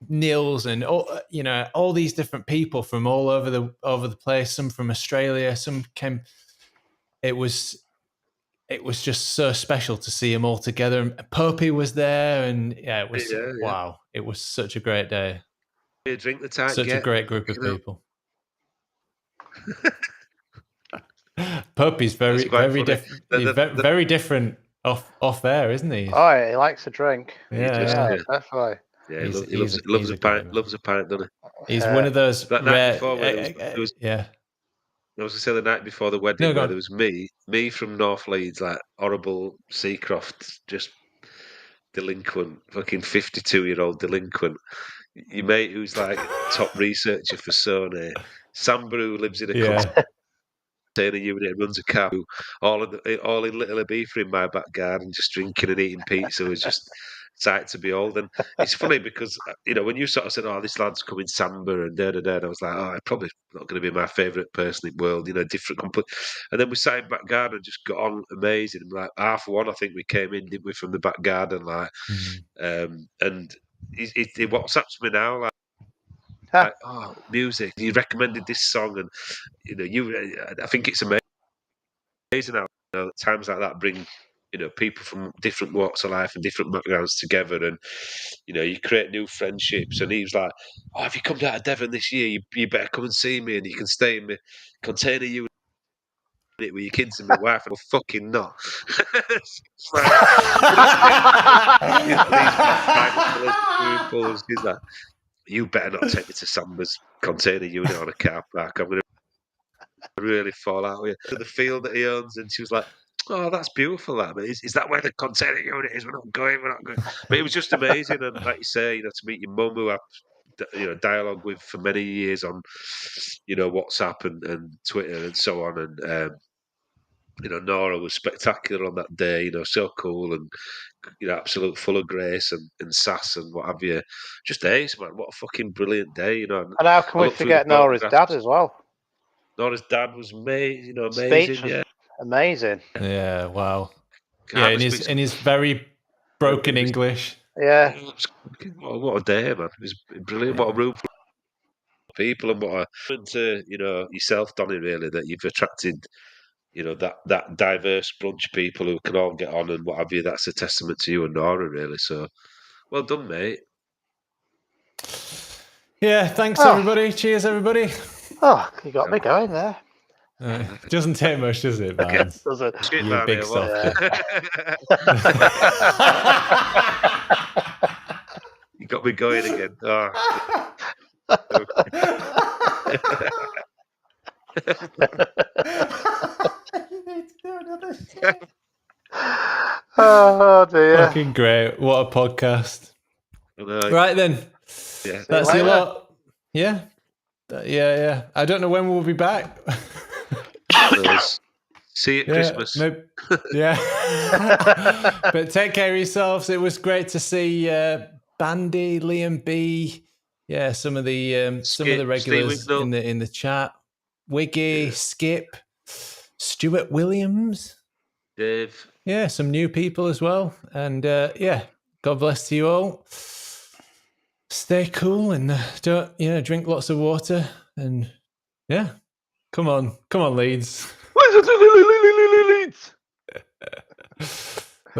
Nils, and all these different people from all over the place. Some from Australia, some came. It was just so special to see them all together. And Popey was there, and it was wow. It was such a great day. Drink the time. Such a great group of people. Popey's very different. Very different off air, isn't he? Oh, he likes to drink. Yeah, definitely. Yeah, he loves a pint, doesn't he? He's one of those that rare. Night before, I was going to say the night before the wedding, where there was me from North Leeds, like horrible Seacroft, just delinquent, fucking 52-year-old delinquent. Your mate who's like top researcher for Sony, Samba who lives in a container unit and runs a car, all in Little Ibiza in my back garden, just drinking and eating pizza was just sight to behold. And it's funny because when you sort of said, "Oh, this lad's coming Samba," and and I was like, "Oh, probably not going to be my favourite person in the world," different complete. And then we sat in back garden and just got on amazing. Like 1:30, I think we came in, didn't we, from the back garden, like, and he WhatsApps me now, like, "Oh, music! You recommended this song, and I think it's amazing how times like that bring." People from different walks of life and different backgrounds together, and you create new friendships. And he was like, "Oh, if you come down to Devon this year, you better come and see me, and you can stay in my container unit with your kids and my wife." And I'm fucking not. He's like, "You better not take me to Samba's container unit on a car park. I'm going to really fall out with you." To the field that he owns, and she was like, "Oh, that's beautiful, that. But is that where the container unit is? We're not going. But it was just amazing, and like you say, to meet your mum, who I've dialogue with for many years on, WhatsApp and Twitter and so on, and Nora was spectacular on that day. So cool and absolute full of grace and sass and what have you. Just ace, man. What a fucking brilliant day, And how can we forget Nora's dad as well? Nora's dad was amazing. Speech was amazing. Yeah, wow. Yeah, in his very broken English. Yeah. What a day, man. It was brilliant. What a room full of people, and what a to yourself, Donny, really, that you've attracted that diverse bunch of people who can all get on and what have you. That's a testament to you and Nora, really. So well done, mate. Yeah, thanks everybody. Cheers, everybody. Oh, you got me going there. Doesn't take much, does it, man? Does it? You big softy. You got me going again. Oh dear. Fucking great. What a podcast. Right then. Yeah. That's your lot. Yeah. Yeah. I don't know when we'll be back. See you at Christmas. Yeah. But take care of yourselves. It was great to see Bandy, Liam B. Yeah, some of the regulars in the chat. Wiggy, Skip, Stuart Williams, Dave. Yeah, some new people as well. And yeah, God bless to you all. Stay cool and don't drink lots of water. And yeah, come on, Leeds. Leeds.